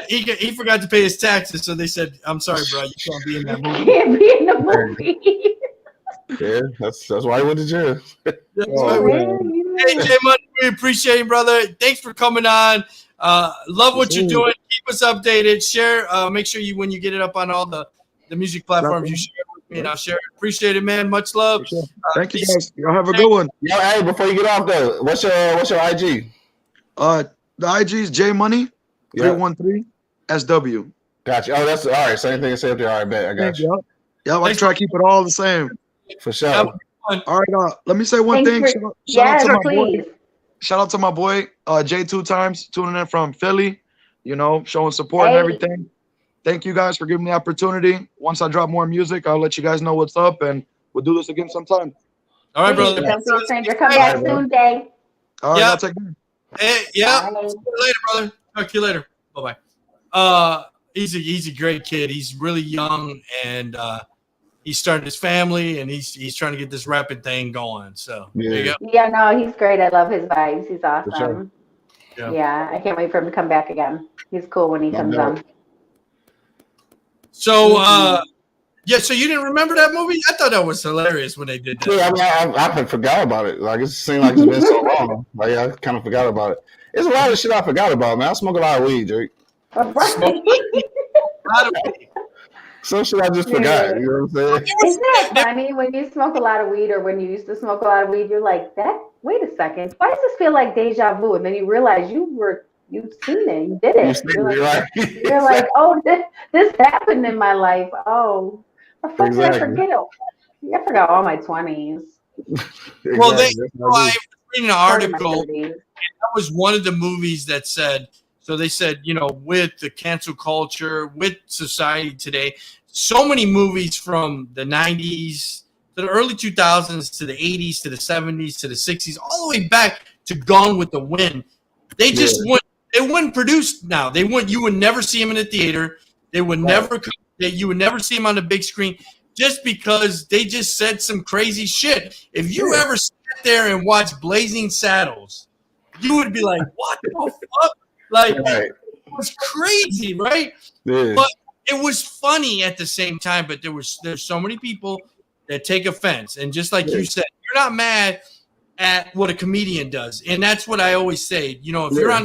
He forgot to pay his taxes, so they said, "I'm sorry, bro, you can't be in that movie." Can't be in the movie. Yeah, that's why he went to jail. Hey, J Money, we appreciate it, brother. Thanks for coming on. Love what you're doing. Keep us updated. Share. Make sure when you get it up on all the music platforms, you share it with me, and I'll share it. Appreciate it, man. Much love. Thank you, guys. Y'all have a good one. Yo, hey, before you get off though, what's your IG? The IG is J Money 313 SW. Gotcha. Oh, that's all right. Same thing as safety. All right, bet. I got you. Yeah, I try to keep it all the same. For sure. All right, let me say one thing. Yes, please. Shout out to my boy J2 times tuning in from Philly. You know, showing support and everything. Thank you guys for giving me the opportunity. Once I drop more music, I'll let you guys know what's up, and we'll do this again sometime. All right, brother. Don't be a stranger. Come back soon, Jay. All right, I'll take care. Hey, yeah. See you later, brother. Talk to you later. Bye-bye. He's a great kid. He's really young, and he's starting his family, and he's trying to get this rapping thing going. So there you go. Yeah, no, he's great. I love his vibes. He's awesome. Sure. Yeah, I can't wait for him to come back again. He's cool when he comes on. So, so you didn't remember that movie? I thought that was hilarious when they did that. Yeah, I mean, I forgot about it. Like, it seemed like it's been so long. Like, I kind of forgot about it. There's a lot of shit I forgot about, man. I smoke a lot of weed, Drake. Some shit I just forgot. You know what I'm saying? Isn't that funny when you smoke a lot of weed, or when you used to smoke a lot of weed? You're like, wait a second. Why does this feel like deja vu? And then you realize you've seen it. You did it. You're like, oh, this happened in my life. Oh, the fuck did I forget? I forgot all my 20s. Well, I was reading an article. That was one of the movies that said. So they said, you know, with the cancel culture, with society today, so many movies from the 90s to the early 2000s to the 80s to the 70s to the 60s, all the way back to Gone with the Wind. They just wouldn't produce now. You would never see them in the theater. They would never come. You would never see them on the big screen, just because they just said some crazy shit. If you ever sat there and watched Blazing Saddles, you would be like, what the fuck? Like, it was crazy, right? Yeah. But it was funny at the same time. But there's so many people that take offense, and just like you said, you're not mad at what a comedian does, and that's what I always say. You know, if you're on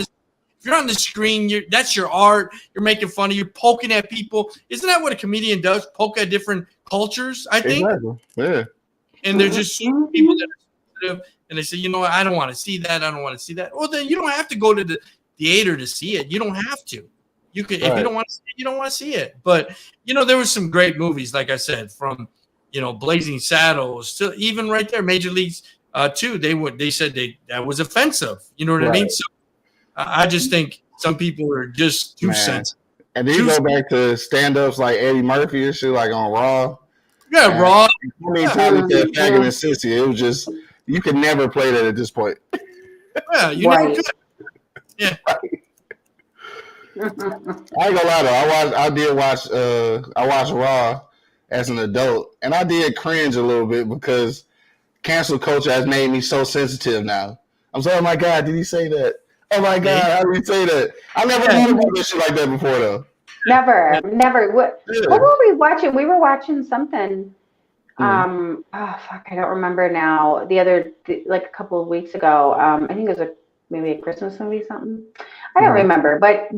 the screen, that's your art. You're making fun of, you're poking at people. Isn't that what a comedian does? Poke at different cultures, I think. Exactly. Yeah. And there's just people that are sensitive, and they say, you know what, I don't want to see that. I don't want to see that. Well, then you don't have to go to the theater to see it. You don't have to. You could, if you don't want to see it, you don't want to see it. But you know, there was some great movies, like I said, from Blazing Saddles to even right there, Major Leagues 2. They said that was offensive. You know what I mean? So I just think some people are just too sensitive. And then you go back to stand-ups like Eddie Murphy and shit, like on Raw. Yeah, Raw. I mean, Faggot and Sissy. It was just, you could never play that at this point. Yeah, you never could. Yeah. I ain't gonna lie though. I watched Raw as an adult, and I did cringe a little bit because cancel culture has made me so sensitive now. I'm saying, oh my God, did he say that? Oh my God, how did he say that? I never thought about this shit like that before though. Never. What were we watching? We were watching something. Oh fuck, I don't remember now. Like a couple of weeks ago. I think it was maybe a Christmas movie, something. I don't remember, but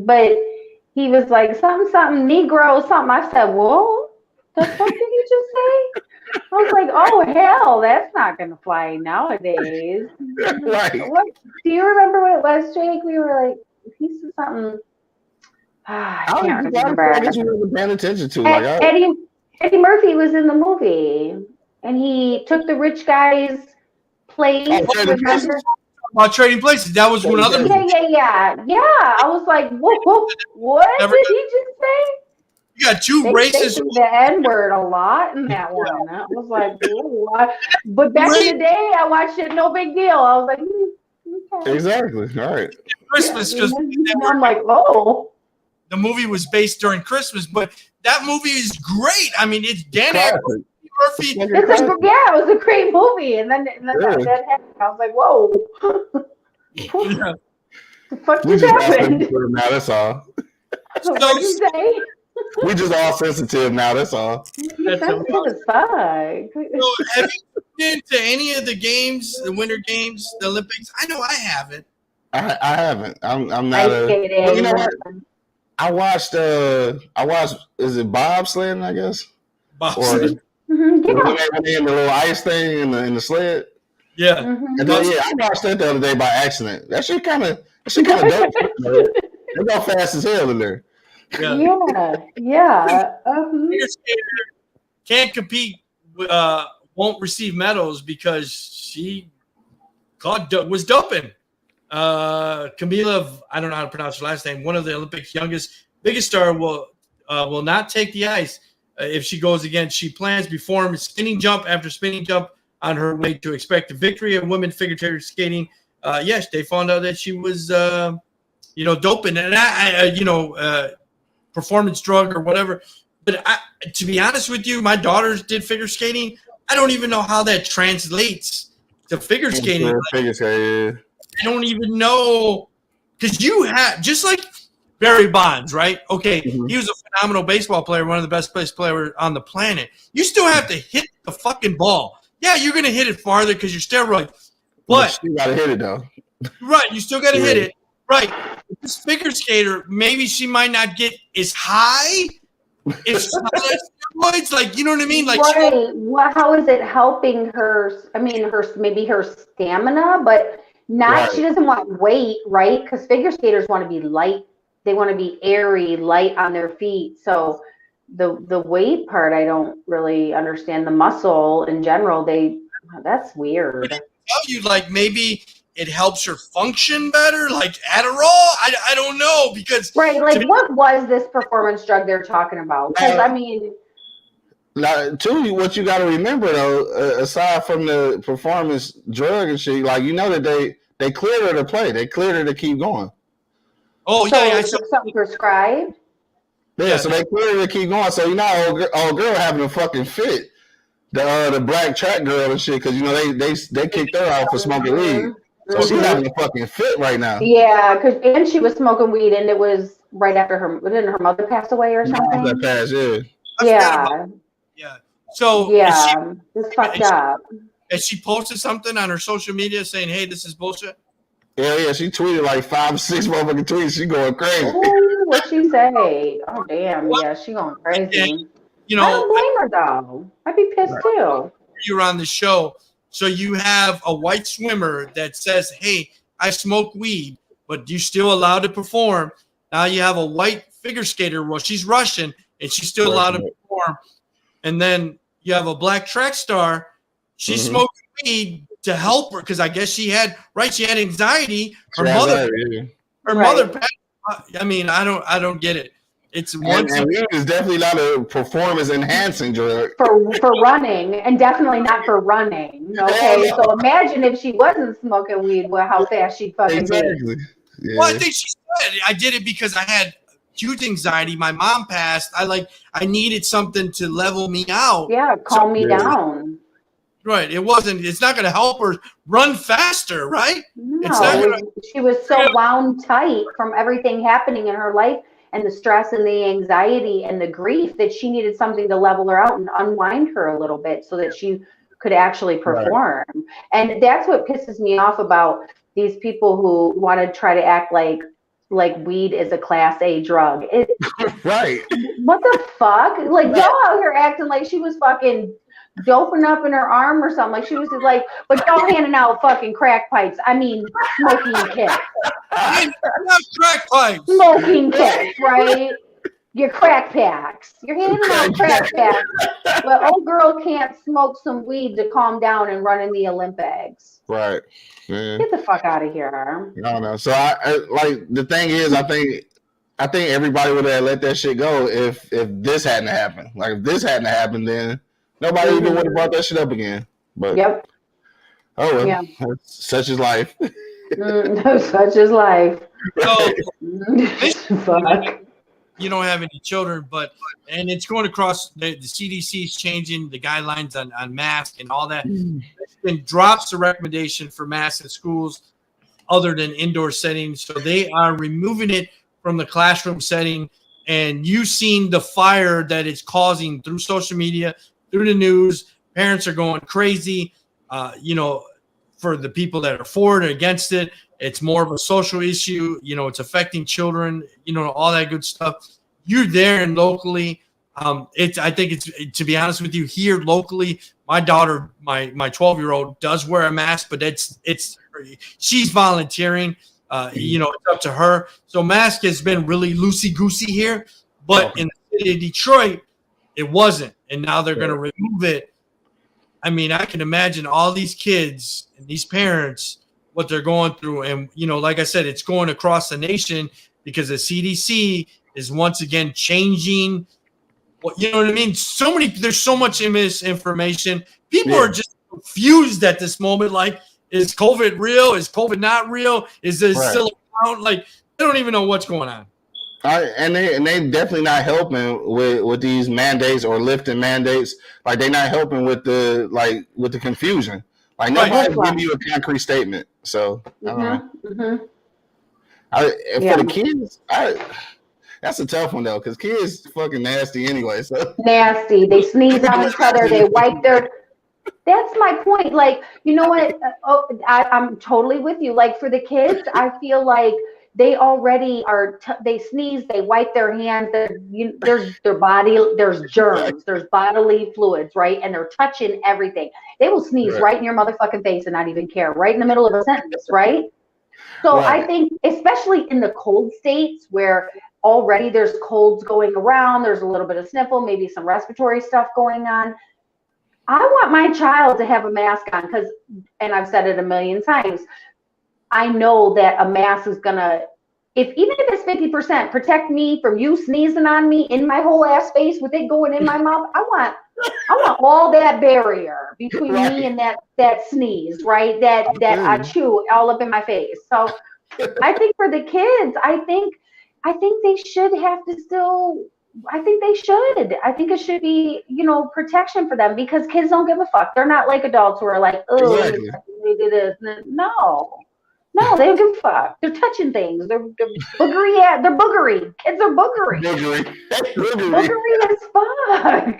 he was like something Negro, something. I said, whoa, the fuck did he just say? I was like, oh hell, that's not gonna fly nowadays. Right. What do you remember what it was, Jake? We were like, he said something. I can't remember. I guess you wasn't paying attention to. Eddie Murphy was in the movie, and he took the rich guy's place. Trading Places. That was one other movie. Yeah. I was like, what did he just say? You got two racists. The N-word a lot in that one. I was like, what? But back in the day, I watched it, no big deal. I was like, okay. Exactly. All right. Christmas, because I'm like, oh. The movie was based during Christmas, but that movie is great. I mean, it's Dan Aykroyd, Murphy. It was a great movie, and then that happened. I was like, whoa. The fuck just happened? Now that's all. What did you say? We just all sensitive now. That's all. You're sensitive as fuck. So, have you been to any of the games, the Winter Games, the Olympics? I know I haven't. I haven't. I'm not you know what? I watched. Is it bobsledding? I guess. Bobsledding. In the little ice thing in the sled. Yeah. And then, I watched that the other day by accident. That shit kind of dope. They go fast as hell in there. Yeah. Yeah. Can't compete won't receive medals because she was doping. KAMILA, I don't know how to pronounce her last name, one of the Olympics' biggest star will not take the ice if she goes again. She plans to perform a spinning jump after spinning jump on her way to expected victory in women figure skating. Yes, they found out that she was, doping and performance drug or whatever. But to be honest with you, my daughters did figure skating. I don't even know how that translates to figure skating. Figure skating. I don't even know, because you have, just like Barry Bonds, right? Okay, he was a phenomenal baseball player, one of the best players on the planet. You still have to hit the fucking ball. Yeah, you're going to hit it farther because you're steroid. But you got to hit it, though. Right, you still got to hit it. Right. This figure skater, maybe she might not get as high if she's on steroids. Like, you know what I mean? Like, right. How is it helping her? I mean, maybe her stamina, but not. She doesn't want weight, right? Because figure skaters want to be light. They want to be airy, light on their feet. So the weight part, I don't really understand. The muscle in general, that's weird. Tell you, like, maybe it helps her function better, like Adderall. I don't know, because right. What was this performance drug they're talking about? Because I mean, now, too, what you got to remember though, aside from the performance drug and shit, like, that they cleared her to play. They cleared her to keep going. Oh yeah, something prescribed. Yeah, so they cleared her to keep going. So old girl having a fucking fit. The black track girl and shit, because they kicked her out for smoking weed. So she's having a fucking fit right now. Yeah, and she was smoking weed, and it was right after didn't her mother pass away or something? That passed, yeah. Yeah. So it's fucked up. Has she posted something on her social media saying, "Hey, this is bullshit"? Yeah. She tweeted like 5 or 6 motherfucking tweets. She going crazy. Ooh, what'd she say? Oh damn, yeah, she going crazy. I don't blame her though. I'd be pissed too. You're on the show, so you have a white swimmer that says, "Hey, I smoke weed, but you're still allowed to perform." Now you have a white figure skater. Well, she's Russian, and she's still allowed to perform. And then you have a black track star. She's smoking weed to help her because I guess she had anxiety. Her mother passed. I mean, I don't get it. It's one. And weed is definitely not a performance enhancing drug for running, and definitely not for running. Okay, so imagine if she wasn't smoking weed, how fast she'd fucking be. Yeah. Well, I think she said I did it because I had huge anxiety. My mom passed. I needed something to level me out. Yeah, calm me down. Right. It's not going to help her run faster, right? No, she was so wound tight from everything happening in her life and the stress and the anxiety and the grief that she needed something to level her out and unwind her a little bit so that she could actually perform. Right. And that's what pisses me off about these people who want to try to act like weed is a class A drug. Right. What the fuck? Like, y'all are acting like she was fucking doping up in her arm or something. Like she was just like, but y'all handing out fucking crack pipes. I mean, smoking kits. Not crack pipes. Smoking kits, right? Your crack packs. You're handing out crack packs. But old girl can't smoke some weed to calm down and run in the Olympics. Right. Yeah. Get the fuck out of here. No. So I like the thing is, I think everybody would have let that shit go if this hadn't happened. Like if this hadn't happened, then nobody even would have brought that shit up again. But oh well, such is life. Such is life. So, fuck. You don't have any children, and it's going across the CDC is changing the guidelines on masks and all that. And drops the recommendation for masks in schools other than indoor settings. So they are removing it from the classroom setting. And you've seen the fire that it's causing through social media, through the news. Parents are going crazy, for the people that are for it or against it. It's more of a social issue. It's affecting children, all that good stuff. You're there and locally. I think it's, to be honest with you, here locally, my daughter, my 12-year-old does wear a mask, but she's volunteering. It's up to her. So mask has been really loosey-goosey here, but in the city of Detroit, it wasn't. And now they're going to remove it. I mean, I can imagine all these kids and these parents, what they're going through. And, you know, like I said, it's going across the nation because the CDC is once again changing. What, you know what I mean? There's so much misinformation. People are just confused at this moment. Like, is COVID real? Is COVID not real? Is there still a count? Like, they don't even know what's going on. And they definitely not helping with these mandates or lifting mandates. Like, they're not helping with the confusion. Like, nobody give you a concrete statement. So I don't know. For the kids, that's a tough one though, because kids fucking nasty anyway. So nasty. They sneeze on each other. They wipe their. That's my point. Like, you know what? I'm totally with you. Like, for the kids, I feel like they already are. They sneeze. They wipe their hands. There's their body. There's germs. There's bodily fluids, right? And they're touching everything. They will sneeze right in your motherfucking face and not even care. Right in the middle of a sentence, right? So I think, especially in the cold states where already there's colds going around, there's a little bit of sniffle, maybe some respiratory stuff going on. I want my child to have a mask on because, and I've said it a million times, I know that a mask is gonna, even if it's 50%, protect me from you sneezing on me in my whole ass face with it going in my mouth. I want all that barrier between me and that sneeze, right? That I chew all up in my face. So I think for the kids, I think they should have to still. I think they should. I think it should be, you know, protection for them because kids don't give a fuck. They're not like adults who are like, oh, they do this. No, they don't give a fuck. They're touching things. They're boogery. They're boogery. Kids are boogery. Boogery as fuck.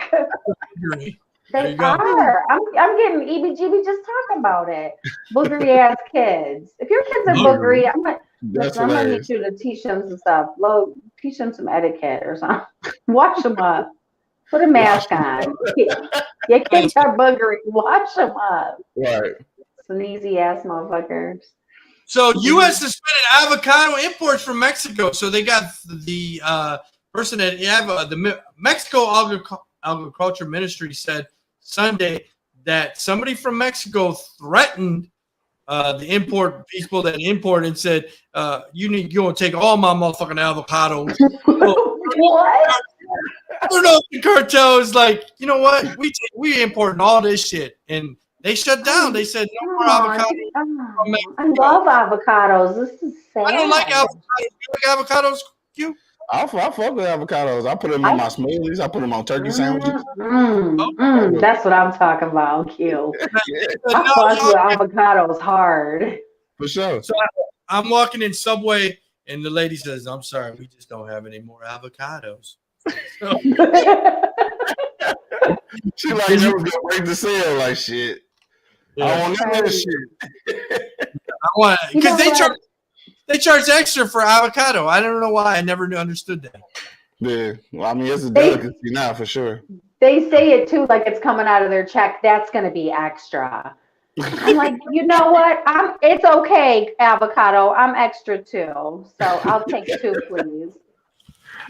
They are. I'm getting EBGB just talking about it. Boogery ass kids. If your kids are boogery, I'm gonna need you to teach them some stuff. Teach them some etiquette or something. Wash them up. Put a mask on. Your kids are boogery. Wash them up. Right. Sneezy ass motherfuckers. So U.S. suspended avocado imports from Mexico. So they got the person at the Mexico Agriculture Ministry said Sunday that somebody from Mexico threatened the import people that import and said, you're going to take all my motherfucking avocados. What? I don't know if the cartel is like, you know what? We importing all this shit. And they shut down. They said no more avocados. I love avocados. This is sad. I don't like avocados. You like avocados, Q? I fuck with avocados. I put them in my smoothies. I put them on turkey sandwiches. That's what I'm talking about, Q. I fuck with avocados hard. For sure. So I'm walking in Subway, and the lady says, I'm sorry, we just don't have any more avocados. So, she like never gonna break the sale like shit. Yeah. I want none of this shit. I want because they charge extra for avocado. I don't know why. I never understood that. Yeah, well, I mean it's a delicacy now for sure. They say it too, like it's coming out of their check. That's gonna be extra. I'm like, you know what? It's okay, avocado. I'm extra too, so I'll take 2, please.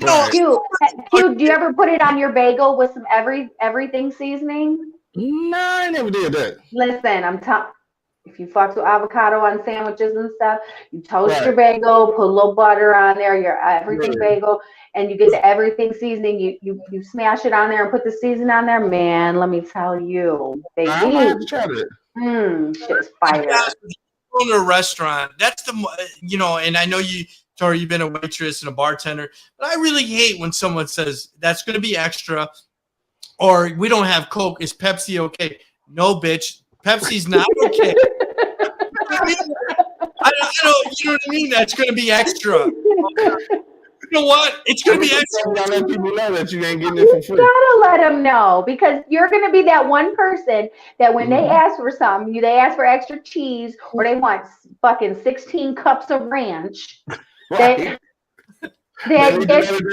No, Q, do you ever put it on your bagel with some everything seasoning? No, I never did that. Listen, I'm telling. If you fuck with avocado on sandwiches and stuff, you toast your bagel, put a little butter on there, your everything bagel, and you get the everything seasoning. You smash it on there and put the seasoning on there. Man, let me tell you, baby. I might have to try it. Shit's fire. In a restaurant, that's and I know Tori, you've been a waitress and a bartender, but I really hate when someone says that's going to be extra, or we don't have Coke. Is Pepsi okay? No, bitch. Pepsi's not okay. I don't, you know what I mean? That's going to be extra. You know what? It's going to be extra. You gotta let people know that you ain't getting it for free. You gotta let them know because you're going to be that one person that when they ask for something, they ask for extra cheese or they want fucking 16 cups of ranch. Right. That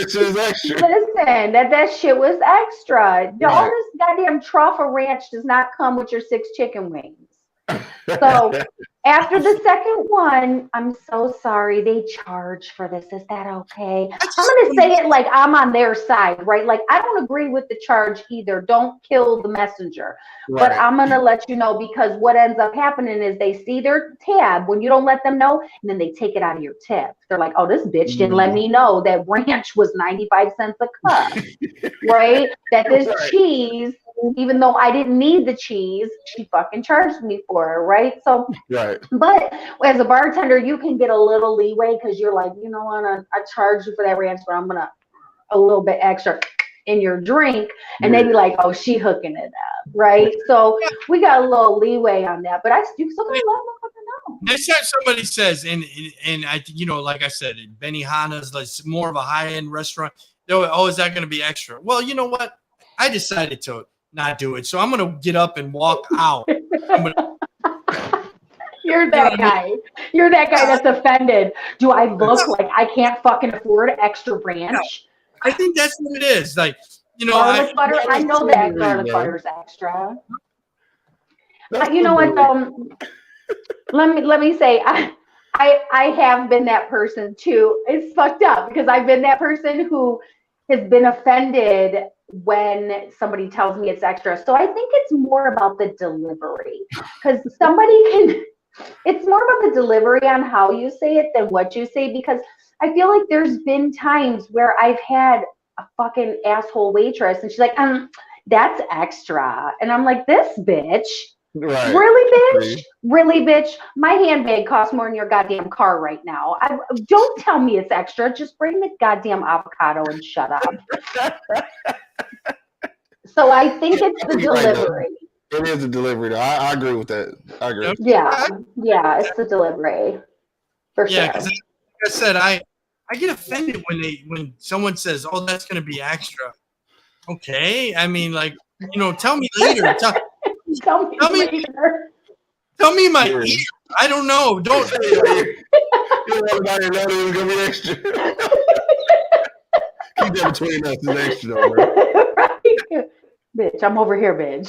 shit was extra. Listen, that shit was extra. All this goddamn truffle ranch does not come with your 6 chicken wings. So After the second one, I'm so sorry. They charge for this. Is that okay? I'm going to say it like I'm on their side, right? Like, I don't agree with the charge either. Don't kill the messenger. Right. But I'm going to let you know, because what ends up happening is they see their tab when you don't let them know, and then they take it out of your tip. They're like, oh, this bitch didn't let me know that ranch was 95 cents a cup, right? That this cheese, even though I didn't need the cheese, she fucking charged me for it, right? So, right. But as a bartender, you can get a little leeway because you're like, you know what, I charge you for that ranch, but I'm gonna a little bit extra in your drink, and they be like, oh, she hooking it up, right? So we got a little leeway on that, but you still gotta let motherfucker know. Next time somebody says, and I, you know, like I said, Benihana's like more of a high-end restaurant, oh, is that gonna be extra? Well, you know what? I decided to not do it, so I'm gonna get up and walk out. You're that guy. You're that guy that's offended. Do I look like I can't fucking afford extra ranch? I think that's what it is. Like, you know, garlic butter. I know that garlic butter's extra. You know what? Let me say, I have been that person too. It's fucked up because I've been that person who has been offended when somebody tells me it's extra. So I think it's more about the delivery, because it's more about the delivery on how you say it than what you say, because I feel like there's been times where I've had a fucking asshole waitress and she's like, that's extra. And I'm like, this bitch. Right. Really, bitch? Really, bitch? My handbag costs more than your goddamn car right now. Don't tell me it's extra. Just bring the goddamn avocado and shut up. So I think it's the delivery. It is a delivery, though. I agree with that. I agree. Yeah, it's the delivery for sure. Yeah, because like I said, I get offended when someone says, "Oh, that's going to be extra." Okay, I mean, like, you know, tell me later. Tell me later. Tell me my ear. I don't know. Don't. You don't want to know it was going to be extra. Keep that between us. It's extra, though, bro. Right. Bitch, I'm over here, bitch.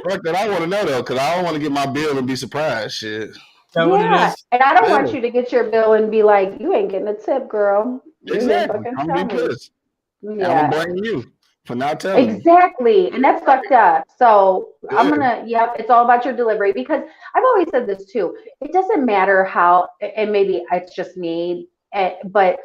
Fuck that. I want to know, though, because I don't want to get my bill and be surprised. Shit. Yeah, and I don't want you to get your bill and be like, you ain't getting a tip, girl. Exactly. I'm going to be pissed. Yeah. I'm going to blame you for not telling me. Exactly. And that's fucked up. So I'm going to, it's all about your delivery, because I've always said this too. It doesn't matter how, and maybe it's just me, but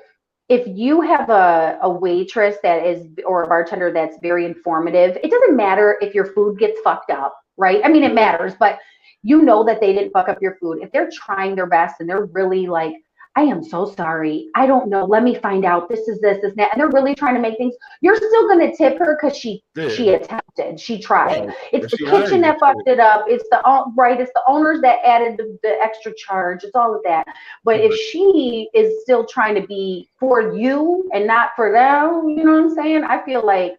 if you have a waitress that is, or a bartender that's very informative, it doesn't matter if your food gets fucked up, right? I mean, it matters, but you know that they didn't fuck up your food. If they're trying their best and they're really like, I am so sorry, I don't know, let me find out, this is this, and that, and they're really trying to make things, you're still going to tip her because she attempted, she tried. Right. It's the kitchen that fucked it up. It's the it's the owners that added the extra charge. It's all of that. But if she is still trying to be for you and not for them, you know what I'm saying? I feel like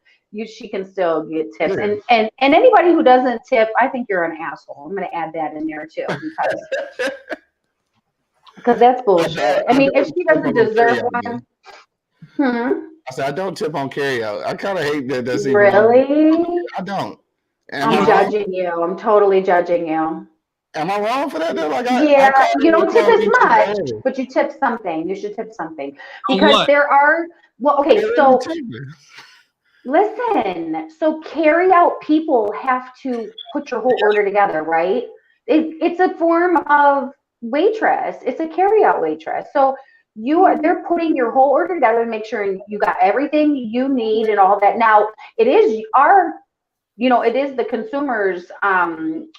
she can still get tips. And anybody who doesn't tip, I think you're an asshole. I'm going to add that in there too, because that's bullshit. I mean, if she doesn't deserve one. I said, I don't tip on carryout. I kind of hate that. That's really? I don't. I'm judging you. I'm totally judging you. Am I wrong for that? Like, you don't tip as much, but you tip something. You should tip something. Because there are, so listen. So carryout people have to put your whole order together, right? It's a form of waitress. It's a carryout waitress. So they're putting your whole order together to make sure you got everything you need and all that. Now it is it is the consumer's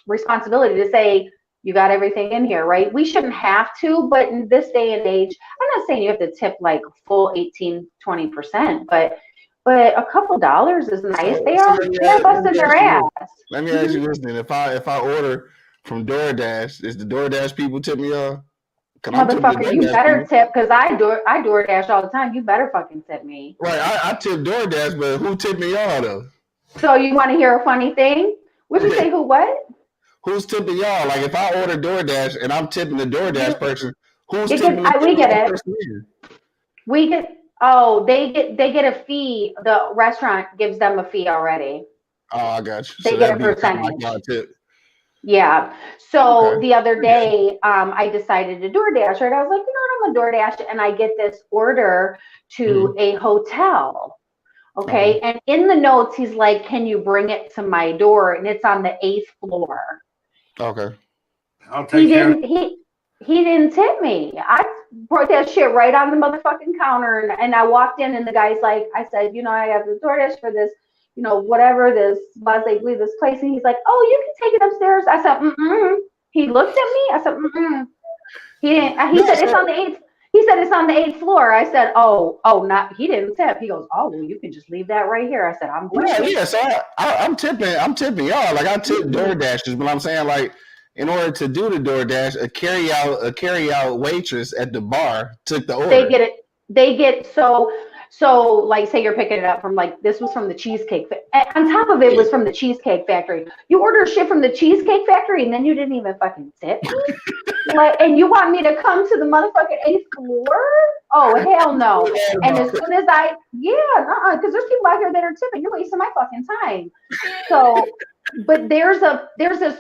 responsibility to say you got everything in here, right? We shouldn't have to, but in this day and age, I'm not saying you have to tip like full 18-20%, but a couple dollars is nice. They're busting their ass. Let me ask you this then. If I order from DoorDash, is the DoorDash people tip me off? Motherfucker, you better tip, because I DoorDash all the time. You better fucking tip me. Right, I tip DoorDash, but who tipped me y'all though? So you want to hear a funny thing? Would you say who what? Who's tipping y'all? Like if I order DoorDash and I'm tipping the DoorDash person, who's tipping the we get it. We get they get a fee. The restaurant gives them a fee already. Oh, I got you. They get a percentage. Tip. Yeah. So the other day, I decided to DoorDash, right? I was like, you know what, I'm gonna DoorDash, and I get this order to a hotel. Okay. And in the notes, he's like, can you bring it to my door? And it's on the 8th floor. Okay. I'll take care of it. He didn't tip me. I brought that shit right on the motherfucking counter, and I walked in, and the guy's like, I said, you know, I have the DoorDash for this, you know, whatever this, this place, and he's like, oh, you can take it upstairs. I said, He looked at me. I said, He didn't. He said it's on the 8th. He said it's on the 8th floor. I said, oh, not. He didn't tip. He goes, oh, well, you can just leave that right here. I said, I'm good. Yeah. So I'm tipping y'all. Like I tip DoorDashers, but I'm saying like, in order to do the DoorDash, a carry out waitress at the bar took the order. They get so like say you're picking it up from like this was from the Cheesecake on top of it was from the Cheesecake Factory. You order shit from the Cheesecake Factory and then you didn't even fucking tip me? Like, and you want me to come to the motherfucking 8th floor? Oh hell no. And as soon as because there's people out here that are tipping, you're wasting my fucking time. So but there's a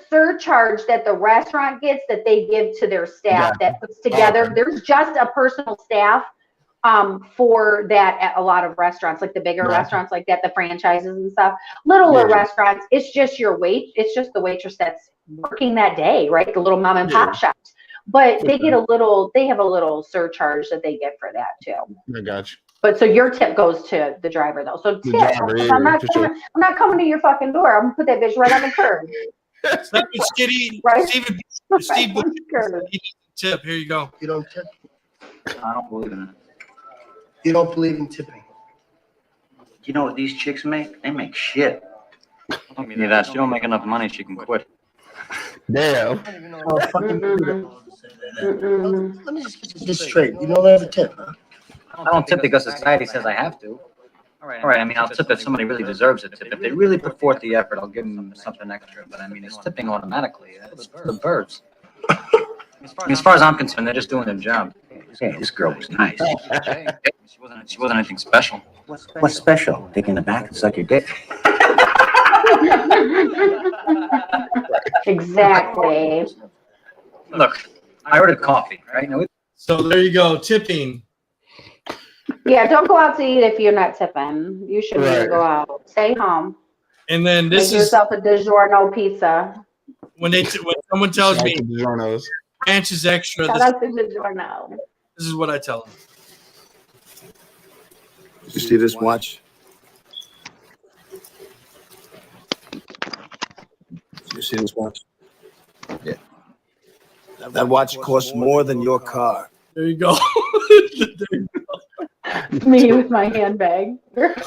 surcharge that the restaurant gets that they give to their staff that puts together. There's just a personal staff for that at a lot of restaurants, like the bigger restaurants like that, the franchises and stuff. Littler restaurants, it's just the waitress that's working that day, right? The little mom and pop shops. But they have a little surcharge that they get for that too. I got you. But so your tip goes to the driver though. So tip, I'm not coming to your fucking door. I'm gonna put that bitch right on the curb. Skitty, Steve tip. Here you go. You don't tip? I don't believe in it. You don't believe in tipping? You know what these chicks make? They make shit. Don't give me that. She don't make enough money. She can quit. Damn. Let me just get this straight. You don't ever tip, huh? I don't tip because society says I have to. All right. I mean, I'll tip if somebody really deserves a tip. If they really put forth the effort, I'll give them something extra. But I mean, it's tipping automatically. It's the birds. As far as I'm concerned, they're just doing their job. Hey, this girl was nice. She wasn't anything special. What's special? Dick in the back and suck your dick. Exactly. Look, I ordered coffee, right? Now, so there you go, tipping. Yeah, don't go out to eat if you're not tipping. You shouldn't even go out. Stay home. And then this Make yourself a DiGiorno pizza. When someone tells me ranch is extra, Shout out to DiGiorno. This is what I tell them. You see this watch? You see this watch? Yeah. That watch costs more than your car. There you go. Me with my handbag.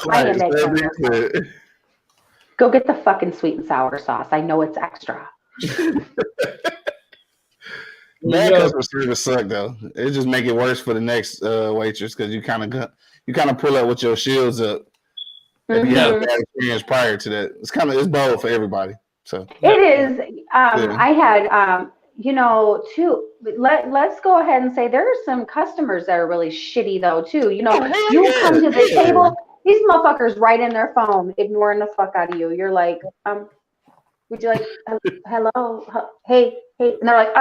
My handbag. Go get the fucking sweet and sour sauce. I know it's extra. Bad customer service suck though. It just make it worse for the next waitress because you kind of pull up with your shields up. If you have a bad experience prior to that, it's bold for everybody. So it is. I had too. Let's go ahead and say there are some customers that are really shitty though too. You come to the table, these motherfuckers right in their phone, ignoring the fuck out of you. You're like, would you like hello, hey, and they're like,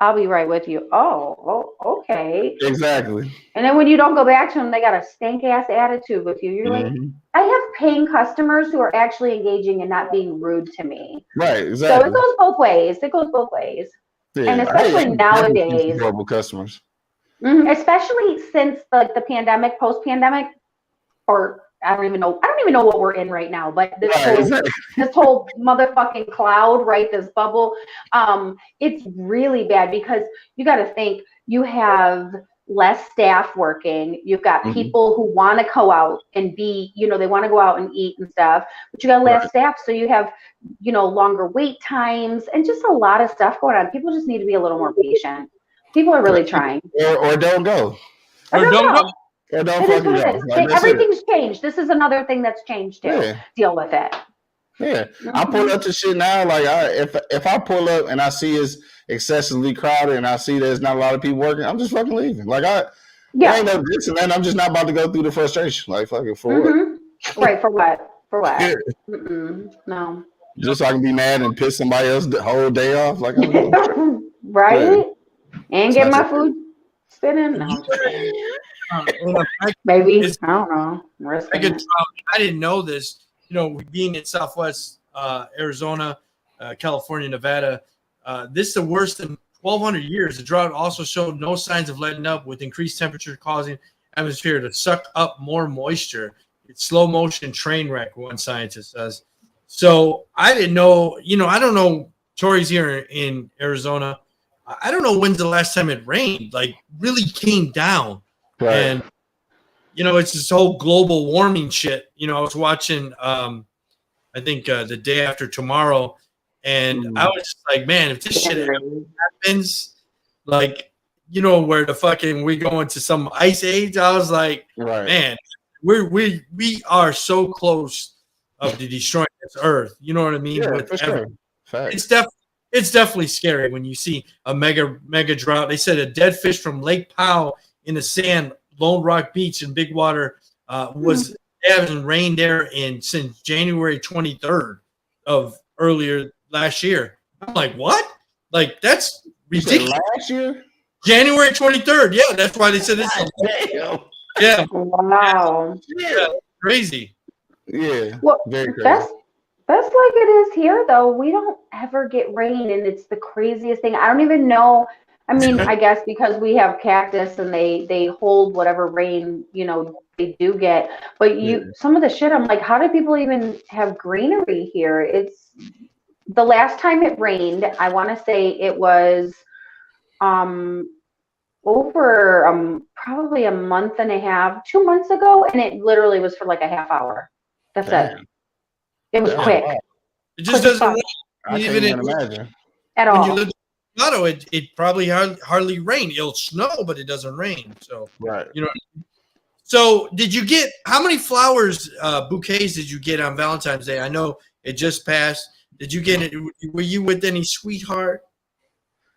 I'll be right with you. Oh, okay. Exactly. And then when you don't go back to them, they got a stank ass attitude with you. You're like, I have paying customers who are actually engaging and not being rude to me. Right, exactly. So it goes both ways. Yeah. And especially nowadays. Horrible customers. Especially since the pandemic, post-pandemic, or I don't even know what we're in right now, but this whole motherfucking cloud, right? This bubble, it's really bad because you got to think you have less staff working. You've got people who want to go out and they want to go out and eat and stuff, but you got less staff. So you have, longer wait times and just a lot of stuff going on. People just need to be a little more patient. People are really trying. Or don't go. Or don't go. Everything's changed. This is another thing that's changed too. Yeah. Deal with it. Yeah, I pull up to shit now. Like if I pull up and I see it's excessively crowded and I see there's not a lot of people working, I'm just fucking leaving. Like I ain't no this and that. I'm just not about to go through the frustration. Like fucking for what? Right, for what? For what? No. Just so I can be mad and piss somebody else the whole day off. Like, right? And get my That's food spinning. No, I'm just kidding. Maybe. I don't know. I didn't know this. You know, being in Southwest Arizona, California, Nevada, this is the worst in 1,200 years. The drought also showed no signs of letting up, with increased temperature causing atmosphere to suck up more moisture. It's slow motion train wreck, one scientist says. So I didn't know, you know, I don't know. Tori's here in Arizona. I don't know when's the last time it rained, like really came down. Right. And, you know, it's this whole global warming shit. You know, I was watching, I think the day after tomorrow, and I was just like, man, if this shit happens, like, you know, where the fucking we go into some ice age, I was like, man, we are so close of the destroying this earth. You know what I mean? Yeah, for sure. It's definitely scary when you see a mega drought. They said a dead fish from Lake Powell in the sand, Lone Rock Beach in Big Water, was having rained there since January 23rd of earlier last year. I'm like, what? Like, that's ridiculous. Last year? January 23rd. Yeah, that's why they said this. Yeah. Wow. Yeah, crazy. Yeah. Well, very crazy. That's like it is here, though. We don't ever get rain, and it's the craziest thing. I don't even know. I mean, I guess because we have cactus and they hold whatever rain, you know, they do get. But some of the shit, I'm like, how do people even have greenery here? It's the last time it rained, I want to say it was over probably a month and a half, 2 months ago, and it literally was for like a half hour. That's it. It was quick. It just doesn't rain. I can't even imagine. At all. When you live in Colorado, it probably hardly rain. It'll snow, but it doesn't rain. So, you know. So, did you get how many flowers, bouquets did you get on Valentine's Day? I know it just passed. Did you get it? Were you with any sweetheart?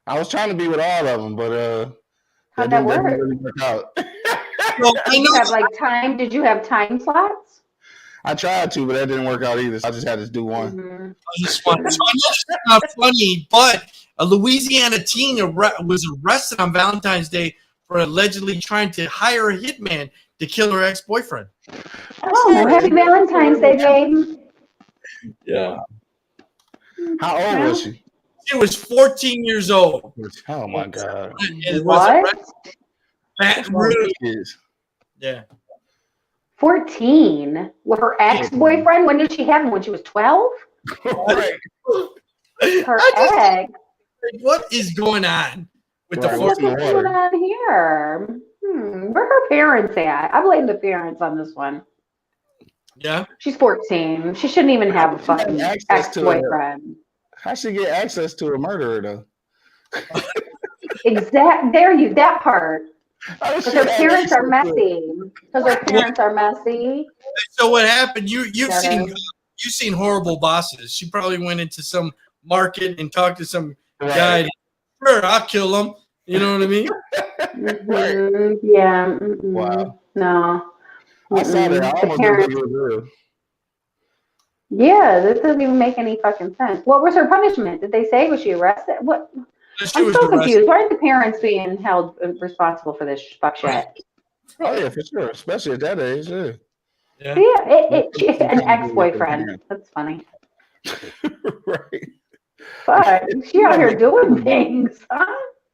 I was trying to be with all of them, but how'd that work? Really work out. Well, Did you have like time? Did you have time slots? I tried to, but that didn't work out either. So I just had to do one. So I know it's not funny, but a Louisiana teen was arrested on Valentine's Day for allegedly trying to hire a hitman to kill her ex-boyfriend. Oh, happy Valentine's Day, babe. Yeah. How old was she? She was 14 years old. Oh my God. What? Yeah. 14 with her ex-boyfriend. When did she have him? When she was 12? Her ex. What is going on with the 14? What's going on here? Where are her parents at? I blame the parents on this one. Yeah. She's 14. She shouldn't even have a fucking ex-boyfriend. How should she get access to a murderer though? That part. Because her parents are messy. So what happened? You've seen Horrible Bosses. She probably went into some market and talked to some guy. Sure, I'll kill him. You know what I mean? Yeah. Wow. No. I saw that. I almost didn't think it was real. Yeah, this doesn't even make any fucking sense. What was her punishment? Did they say? Was she arrested? What? I'm so confused. Why are the parents being held responsible for this fuck shit? Oh yeah, for sure. Especially at that age, Yeah, an ex-boyfriend. That's funny. Right. But she out here doing things, huh?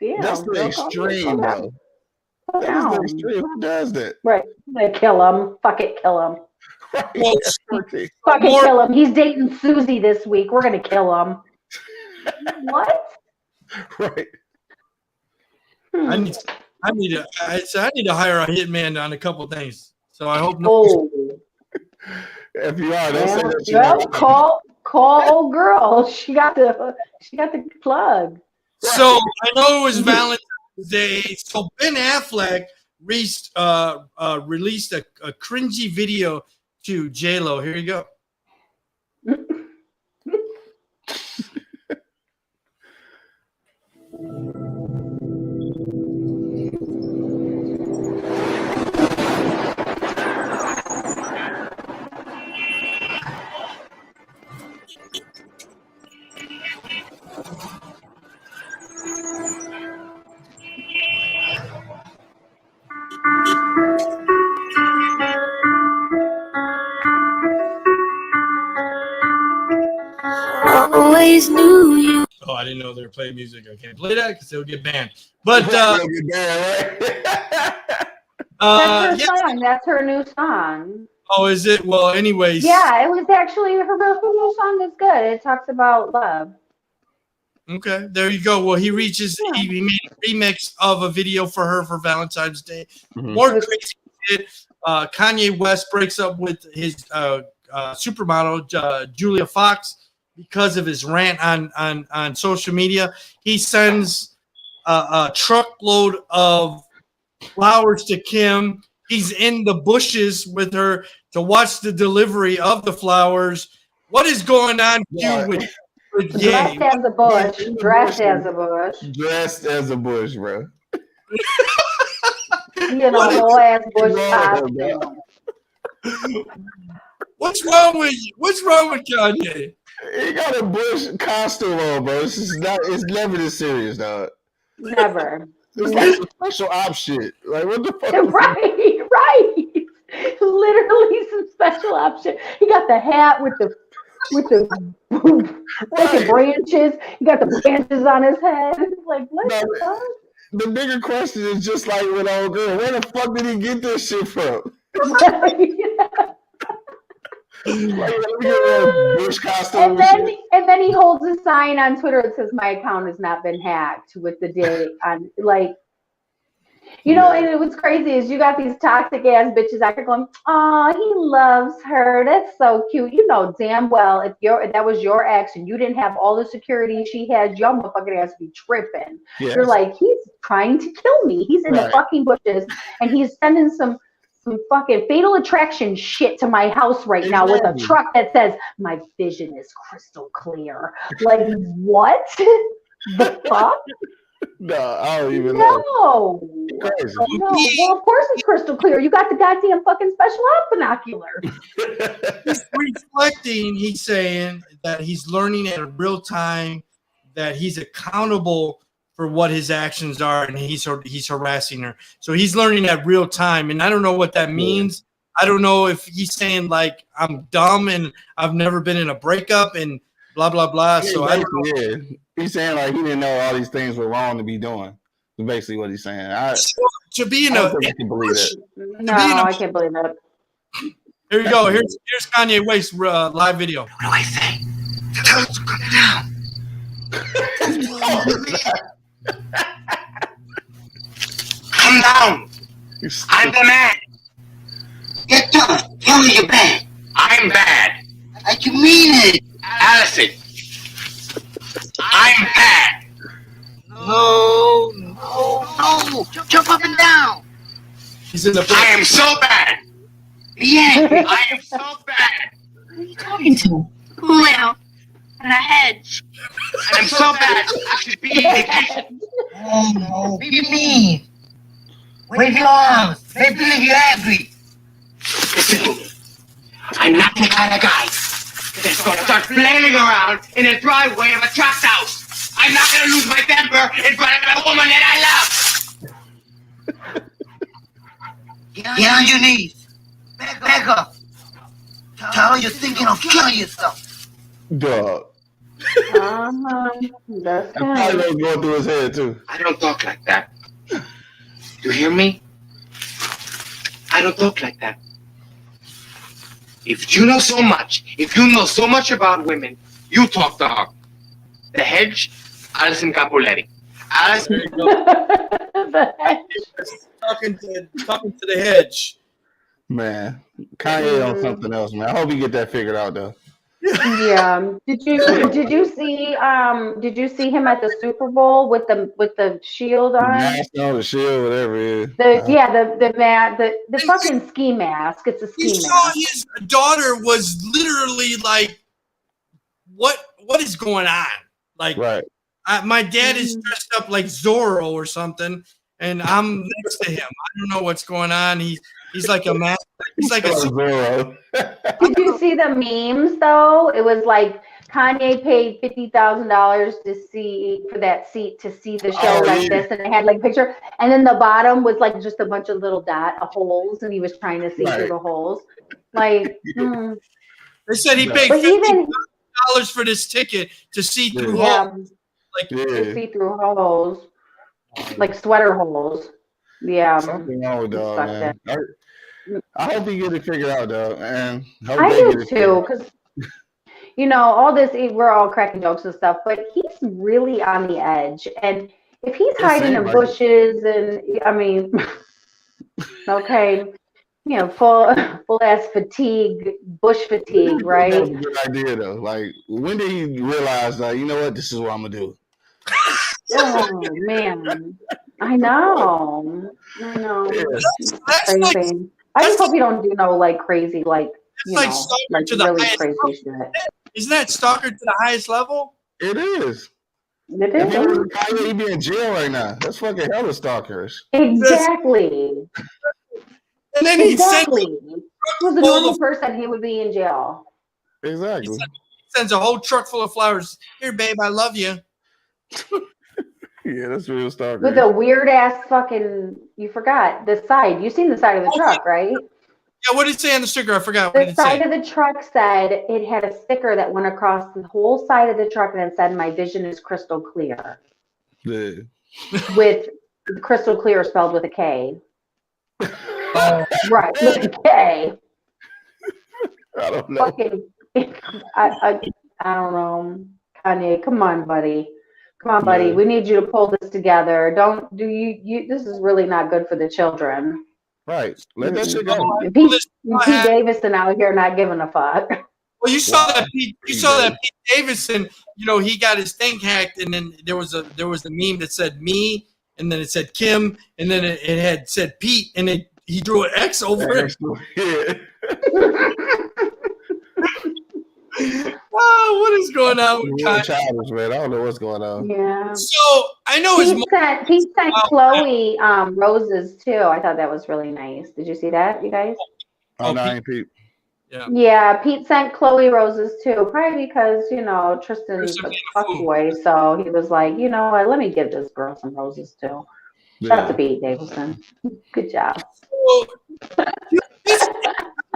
Damn, that's the extreme, though. That is the extreme. Who does that? Right. They kill him. Fuck it, kill him. Right. Well, fucking kill him. He's dating Susie this week. We're gonna kill him. What? Right. I need to hire a hitman on a couple things. So I hope. If you are, don't say that. Well, call old girl. She got the plug. So I know it was Valentine's Day. So Ben Affleck released a cringy video to J-Lo. Here you go. Always knew you. Oh, I didn't know they were playing music. I can't play that because they'll get banned. But Right? That's her yeah. song. That's her new song. Oh, is it? Well, anyways. Yeah, it was actually her new song is good. It talks about love. Okay, there you go. Well, he made a remix of a video for her for Valentine's Day. More crazy shit. Kanye West breaks up with his supermodel Julia Fox because of his rant on social media. He sends a truckload of flowers to Kim. He's in the bushes with her to watch the delivery of the flowers. What is going on here with Dressed as a bush. Dressed as a bush. Dressed as a bush, bro. You know, whole ass bush costume. What's wrong with Kanye? He got a bush costume on, bro. It's never this serious, dog. Never. It's like some special ops shit. Like, what the fuck? Right. Literally some special option. He got the hat with the fucking branches. He got the branches on his head. Like, what the fuck? The bigger question is just like with old girl, where the fuck did he get this shit from? Like, let me get a bush costume and then he holds a sign on Twitter that says my account has not been hacked with the date on, like, you know. And what's crazy is you got these toxic ass bitches out here going, oh, he loves her, that's so cute. You know damn well if that was your ex and you didn't have all the security she had, your motherfucking ass would be tripping. Yes. You're like, he's trying to kill me. He's in the fucking bushes and he's sending some fucking Fatal Attraction shit to my house right now with a truck that says my vision is crystal clear. Like, what the fuck? No, I don't even know. No, well, of course it's crystal clear. You got the goddamn fucking special op binocular. He's reflecting. He's saying that he's learning at a real time that he's accountable for what his actions are, and he's harassing her. So he's learning at real time, and I don't know what that means. I don't know if he's saying like I'm dumb and I've never been in a breakup and blah blah blah. So I don't know. He's saying like he didn't know all these things were wrong to be doing. That's basically what he's saying. To be in a, I can believe it. No, I can't believe that. Here you go. Here's Kanye West live video. What do I say? Tell him to calm down. Calm down. I'm the man. Get down. Tell me you're bad. I'm bad. I can mean it. Allison. I'm bad. No. Jump up and down. He's in the. I am so bad. Yeah, I am so bad. Who are you talking to? Well, on a hedge. I'm so bad. I should be in vacation. Oh no. Be mean. Wave your arms. They believe you're angry. Listen to me. I'm not the kind of guy that's gonna start flailing around in the driveway of a tract house. I'm not gonna lose my temper in front of a woman that I love. Get on your knees. Back up. Tell her you're thinking of killing yourself. Dog. That's probably what's going through his head too. I don't talk like that. You hear me? I don't talk like that. If you know so much about women, you talk to her. The hedge, Alison Capuletti. Alison. The hedge. Talking to the hedge. Man, Kanye on something else, man. I hope he get that figured out though. Yeah. Did you see him at the Super Bowl with the shield on? The shield, whatever it is. The fucking ski mask. It's a ski mask. Saw his daughter was literally like, what is going on? Like, my dad is dressed up like Zorro or something, and I'm next to him. I don't know what's going on. He's like a mask. He's like a Zorro. Did you see the memes though? It was like Kanye paid $50,000 to see for that seat to see the show this, and it had like a picture, and then the bottom was like just a bunch of little holes, and he was trying to see through the holes. Like, they said he paid $50 for this ticket to see through holes, like to see through holes, like sweater holes. Yeah, something wrong with dog, man. I hope he get it figured out, though, and I do too, because. All this, we're all cracking jokes and stuff, but he's really on the edge. And if he's hiding in bushes and, I mean, okay, full ass fatigue, bush fatigue, right? That was a good idea, though. Like, when did he realize, like, you know what, this is what I'm going to do? Oh, man. I know. Yeah. Crazy. I just hope you don't do no, like, crazy, like, like really crazy shit. Isn't that stalker to the highest level? It is. It is. He'd be in jail right now. That's fucking hella stalkers. Exactly. And then he if he was a normal person, he would be in jail. Exactly. He sends a whole truck full of flowers. Here, babe, I love you. Yeah, that's real stalker. With a weird ass fucking, you forgot the side. You seen the side of the truck, right? Yeah, what did it say on the sticker? I forgot. The side of the truck said it had a sticker that went across the whole side of the truck and it said, "My vision is crystal clear." Yeah. With crystal clear spelled with a K. Right, with a K. I don't know. Fucking, I don't know. Kanye, come on, buddy. Come on, buddy. We need you to pull this together. Don't do you. This is really not good for the children. Right. Let that shit go. Pete Davidson out here not giving a fuck. Well, you saw that Pete Davidson, he got his thing hacked, and then there was a meme that said me, and then it said Kim, and then it had said Pete, and he drew an X over it. Yeah. Oh, what is going on with Kanye? Childish, man. I don't know what's going on. Yeah. So I know Pete sent Chloe roses too. I thought that was really nice. Did you see that, you guys? Oh, no, I ain't Pete. Yeah, Pete sent Chloe roses too, probably because Tristan's a fuckboy, so he was like, you know what, let me give this girl some roses too. Shout out to Pete Davidson. Good job. So,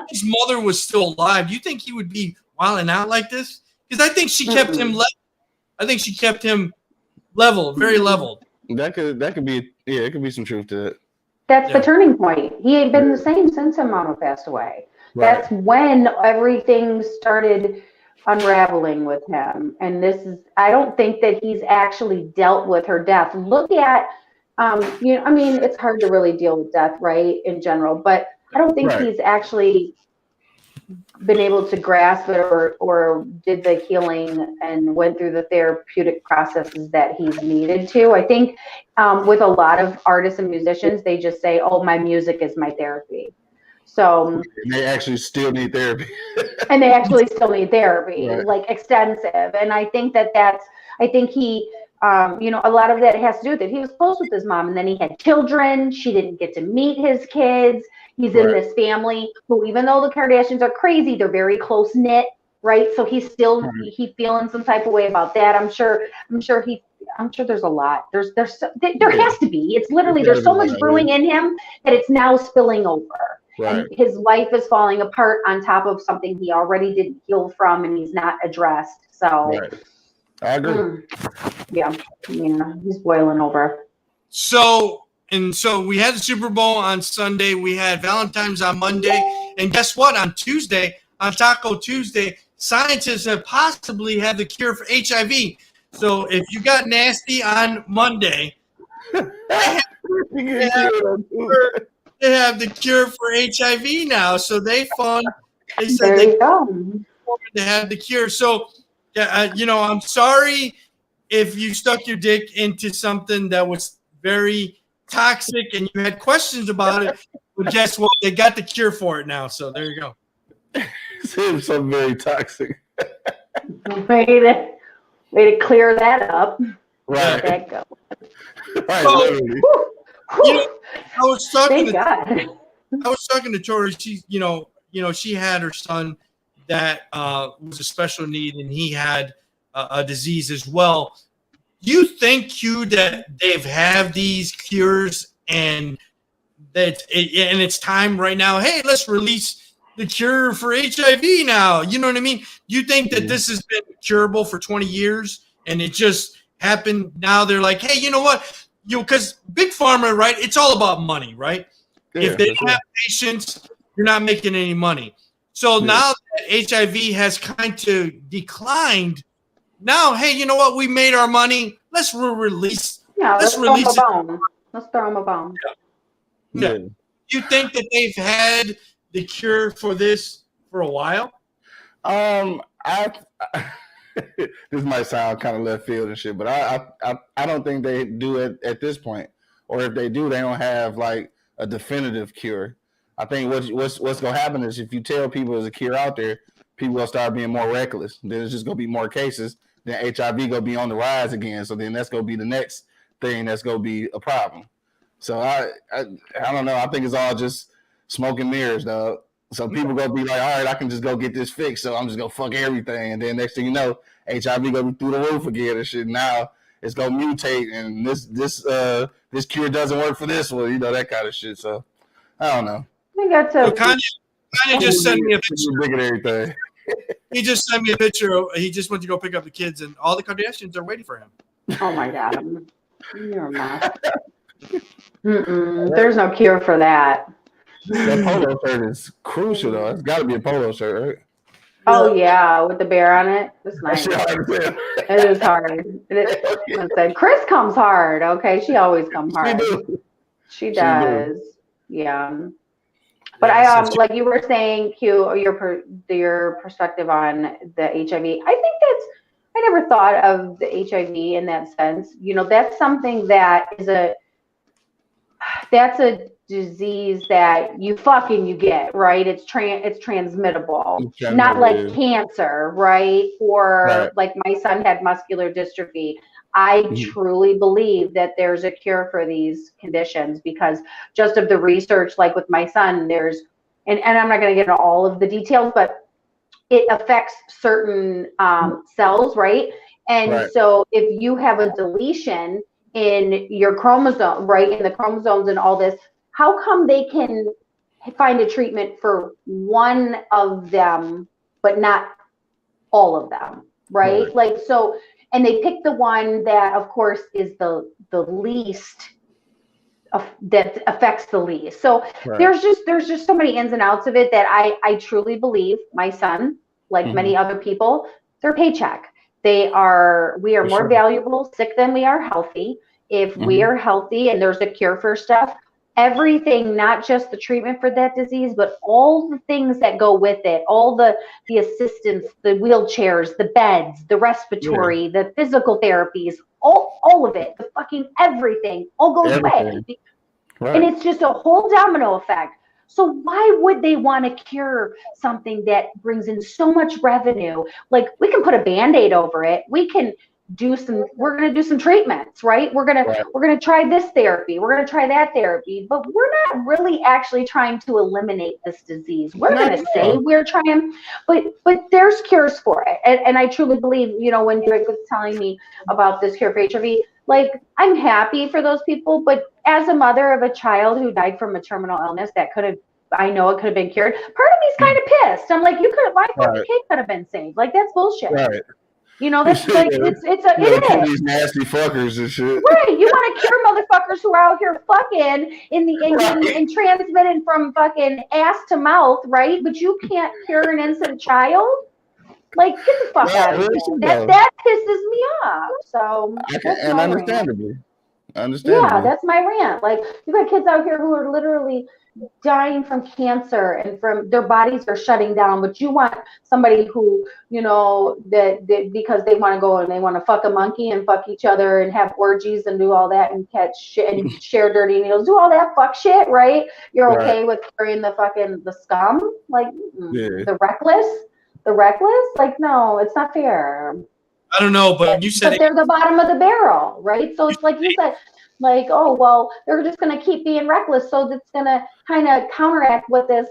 his mother was still alive. Do you think he would be wilding out like this? Because I think she kept him level. I think she kept him level, very leveled. That could be, yeah, it could be some truth to it. That's the turning point. He ain't been the same since her mama passed away. Right. That's when everything started unraveling with him. And I don't think that he's actually dealt with her death. Look at, it's hard to really deal with death, right, in general, but I don't think he's actually been able to grasp it or did the healing and went through the therapeutic processes that he's needed to. I think with a lot of artists and musicians, they just say, oh, my music is my therapy. So and they actually still need therapy. Like extensive. And I think he, a lot of that has to do with it. He was close with his mom and then he had children. She didn't get to meet his kids. He's in this family who, even though the Kardashians are crazy, they're very close knit, right? So he's still he feeling some type of way about that. I'm sure there's a lot. There has to be. It's literally there's so much brewing in him that it's now spilling over. Right. And his life is falling apart on top of something he already didn't heal from and he's not addressed. So I agree. Yeah, he's boiling over. So we had the Super Bowl on Sunday. We had Valentine's on Monday. And guess what? On Tuesday, on Taco Tuesday, scientists have possibly had the cure for HIV. So if you got nasty on Monday, they have the cure for HIV now. So they said they to have the cure. So, I'm sorry if you stuck your dick into something that was very toxic and you had questions about it, but guess what? They got the cure for it now. So there you go. Seems something very toxic. Way to clear that up. Right. Let that go. Right. I was talking to Tori. She, she had her son that was a special need, and he had a disease as well. You think, Q, that they've have these cures and that and it's time right now? Hey, let's release the cure for HIV now. You know what I mean? You think that this has been curable for 20 years and it just happened now? They're like, hey, you know what? Because Big Pharma, right? It's all about money, right? Yeah, if they have patients, you're not making any money. So now that HIV has kind of declined, now, hey, you know what? We made our money. Let's release. Yeah, let's release release it. Let's throw them a bone. Yeah. You think that they've had the cure for this for a while? This might sound kind of left field and shit, but I don't think they do it at this point. Or if they do, they don't have like a definitive cure. I think what's gonna happen is if you tell people there's a cure out there, people will start being more reckless. Then it's just gonna be more cases. Then HIV gonna be on the rise again. So then that's gonna be the next thing that's gonna be a problem. So I don't know. I think it's all just smoke and mirrors, dog. So people gonna be like, all right, I can just go get this fixed. So I'm just gonna fuck everything, and then next thing you know, HIV gonna be through the roof again and shit. Now it's gonna mutate, and this cure doesn't work for this one, you know, that kind of shit. So I don't know. We got to Kanye just sent me a picture. Look at everything. He just sent me a picture. He just went to go pick up the kids, and all the Kardashians are waiting for him. Oh my God, you're a mess. There's no cure for that. That polo shirt is crucial, though. It's got to be a polo shirt, right? Oh yeah, with the bear on it. It's nice. It is hard. Chris comes hard. Okay, she always comes hard. She does. Yeah. But I like you were saying, Q, your perspective on the HIV. I never thought of the HIV in that sense. You know, that's something that is that's a disease that you get, right? It's transmittable, not like cancer, right? Or like my son had muscular dystrophy. I truly believe that there's a cure for these conditions because just of the research, like with my son, there's, and I'm not going to get into all of the details, but it affects certain cells, right? And so if you have a deletion in your chromosome, right, in the chromosomes and all this, how come they can find a treatment for one of them, but not all of them, right? Like, so, and they pick the one that, of course, is the least, that affects the least. So there's just so many ins and outs of it that I truly believe my son, like many other people, they're paycheck. We are more valuable sick than we are healthy. If we are healthy and there's a cure for stuff, everything, not just the treatment for that disease, but all the things that go with it, all the assistance, the wheelchairs, the beds, the respiratory, the physical therapies, all of it, the fucking everything all goes away. And it's just a whole domino effect. So why would they want to cure something that brings in so much revenue? Like, we can put a Band-Aid over it. We can we're going to do some treatments, right? We're going to try this therapy. We're going to try that therapy, but we're not really actually trying to eliminate this disease. We're going to say we're trying, but there's cures for it. And I truly believe, you know, when Drake was telling me about this cure for HIV, like, I'm happy for those people, but as a mother of a child who died from a terminal illness that I know it could have been cured, part of me's kind of pissed. I'm like, my fucking kid could have been saved. Like, that's bullshit. Right. You know, that's like, it is. These nasty fuckers and shit. Right. You want to cure motherfuckers who are out here fucking and transmitting from fucking ass to mouth, right? But you can't cure an innocent child? Like, get the fuck out of here. That pisses me off. So, and understandably. Yeah, that's my rant. Like, you got kids out here who are literally dying from cancer and from their bodies are shutting down, but you want somebody who, you know, that because they want to go and they want to fuck a monkey and fuck each other and have orgies and do all that and catch shit and share dirty needles, do all that fuck shit, right? You're okay with carrying the scum, like the reckless, like, no, it's not fair. I don't know, but you said they're the bottom of the barrel, right? So it's like you said, like, oh, well, they're just going to keep being reckless. So that's going to kind of counteract what this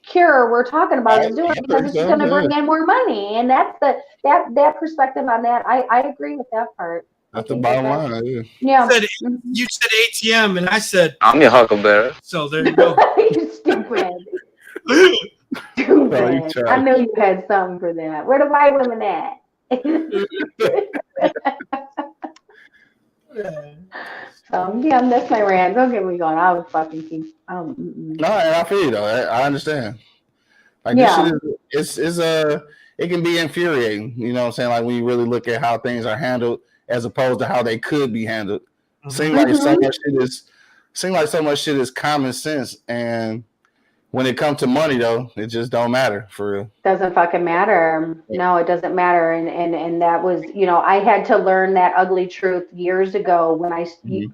cure we're talking about is doing, because it's just going to bring in more money. And that's that perspective on that. I agree with that part. That's the bottom line. Yeah. You said ATM, and I said I'm your huckleberry. So there you go. You stupid. Stupid. I knew you had something for that. Where the white women at? Yeah, that's my rant. Don't get me going. I was fucking keep. No, and I feel you though. I understand. Like this shit is it can be infuriating. You know what I'm saying? Like when you really look at how things are handled as opposed to how they could be handled. Seems like so much shit is common sense, and when it comes to money though, it just don't matter for real. Doesn't fucking matter. No, it doesn't matter. And that was, you know, I had to learn that ugly truth years ago when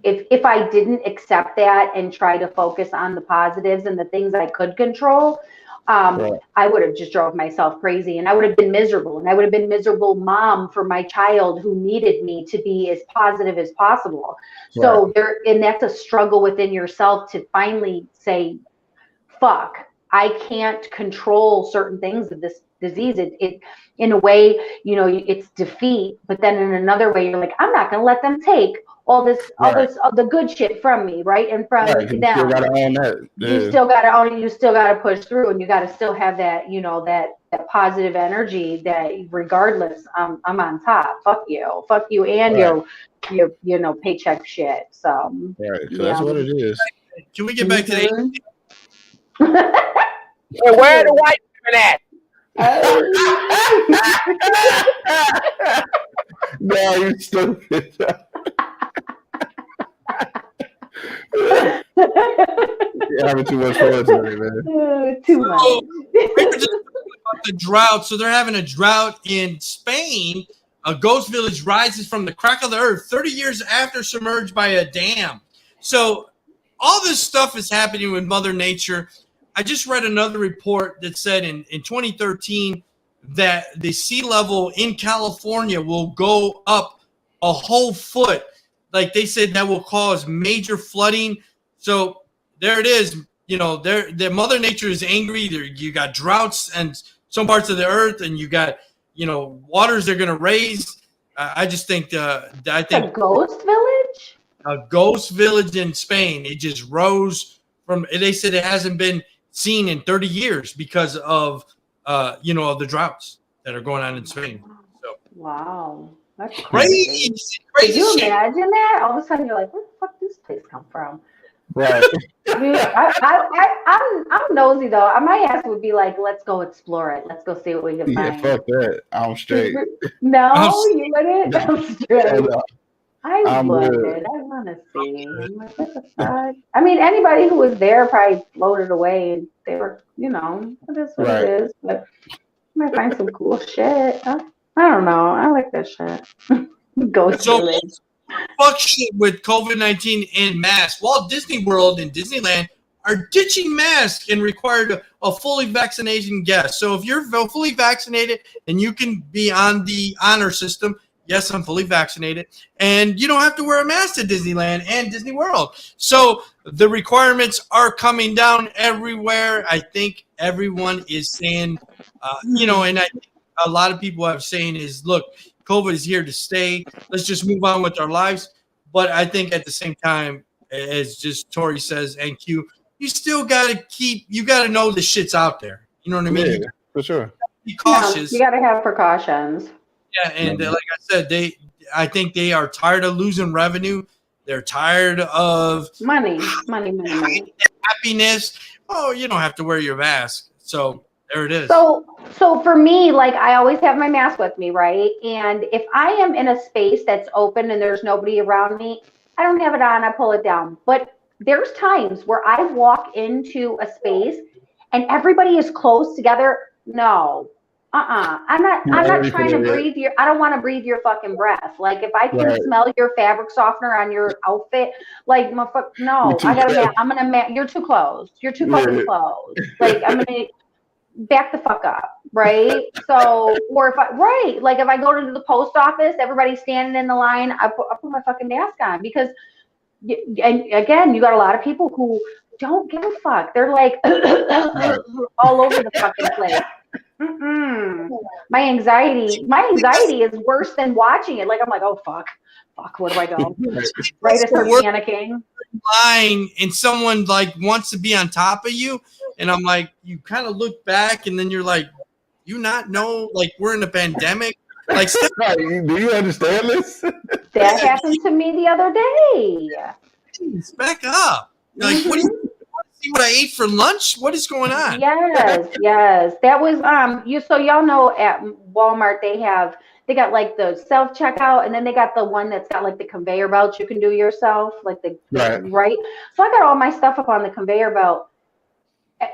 if I didn't accept that and try to focus on the positives and the things I could control, I would have just drove myself crazy, and I would have been miserable, and I would have been miserable mom for my child who needed me to be as positive as possible. So and that's a struggle within yourself to finally say, fuck, I can't control certain things of this disease. It in a way, you know, it's defeat, but then in another way, you're like, I'm not going to let them take all the good shit from me, right? And from them. You still got to own that. You still got to own it. You still got to push through, and you got to still have that, you know, that positive energy that regardless, I'm on top. Fuck you, and your you know, paycheck shit. So that's what it is. Can we get back to the? Well, where are the white women at? No, you stupid. You're having too much fun today, man. Too much. We were just talking about the drought. So they're having a drought in Spain. A ghost village rises from the crack of the earth 30 years after submerged by a dam. So all this stuff is happening with Mother Nature. I just read another report that said in 2013 that the sea level in California will go up a whole foot. Like they said, that will cause major flooding. So there it is. You know, the Mother Nature is angry. There, you got droughts and some parts of the earth, and you got, you know, waters they're going to raise. I just think a ghost village. A ghost village in Spain. It just rose from. They said it hasn't been seen in 30 years because of you know, of the droughts that are going on in Spain. So wow. That's crazy. Could you imagine that? All of a sudden, you're like, where the fuck did this place come from? Right. I mean, I'm nosy though. My ass would be like, let's go explore it. Let's go see what we can find. Yeah, fuck that. I'm straight. No, you wouldn't. I'm straight. I would. Good. I want to see. I'm like, what the fuck? I mean, anybody who was there probably floated away, and they were, you know, that's what it is. But you might find some cool shit. I don't know. I like that shit. Ghost village. Fuck shit with COVID-19 and masks. Walt Disney World and Disneyland are ditching masks and required a fully vaccinated guest. So if you're fully vaccinated and you can be on the honor system, yes, I'm fully vaccinated, and you don't have to wear a mask at Disneyland and Disney World. So the requirements are coming down everywhere. I think everyone is saying, you know, and I think a lot of people have saying is, look, COVID is here to stay. Let's just move on with our lives. But I think at the same time, as just Tori says, and Q, you still got to know the shit's out there. You know what I mean? Yeah, for sure. Be cautious. You got to have precautions. Yeah, and like I said, I think they are tired of losing revenue. They're tired of money. Happiness. Oh, you don't have to wear your mask. So there it is. So for me, like, I always have my mask with me, right? And if I am in a space that's open and there's nobody around me, I don't have it on, I pull it down. But there's times where I walk into a space and everybody is close together. No. I'm not trying to breathe I don't want to breathe your fucking breath. Like, if I can smell your fabric softener on your outfit, like, no, I'm gonna you're too close. You're too fucking close. Like, I'm gonna back the fuck up, right? So, or if I go to the post office, everybody's standing in the line, I put my fucking mask on, because, and again, you got a lot of people who don't give a fuck. They're like all over the fucking place. My anxiety is worse than watching it. Like I'm like, oh fuck, where do I go? Right, I start panicking. Lying, and someone like wants to be on top of you, and I'm like, you kind of look back, and then you're like, you not know, like we're in a pandemic. Like, do you understand this? That happened to me the other day. Back up. Like, what do you see what I ate for lunch? What is going on? Yes. That was so y'all know at Walmart they got like the self checkout, and then they got the one that's got like the conveyor belt you can do yourself, like the right. So I got all my stuff up on the conveyor belt.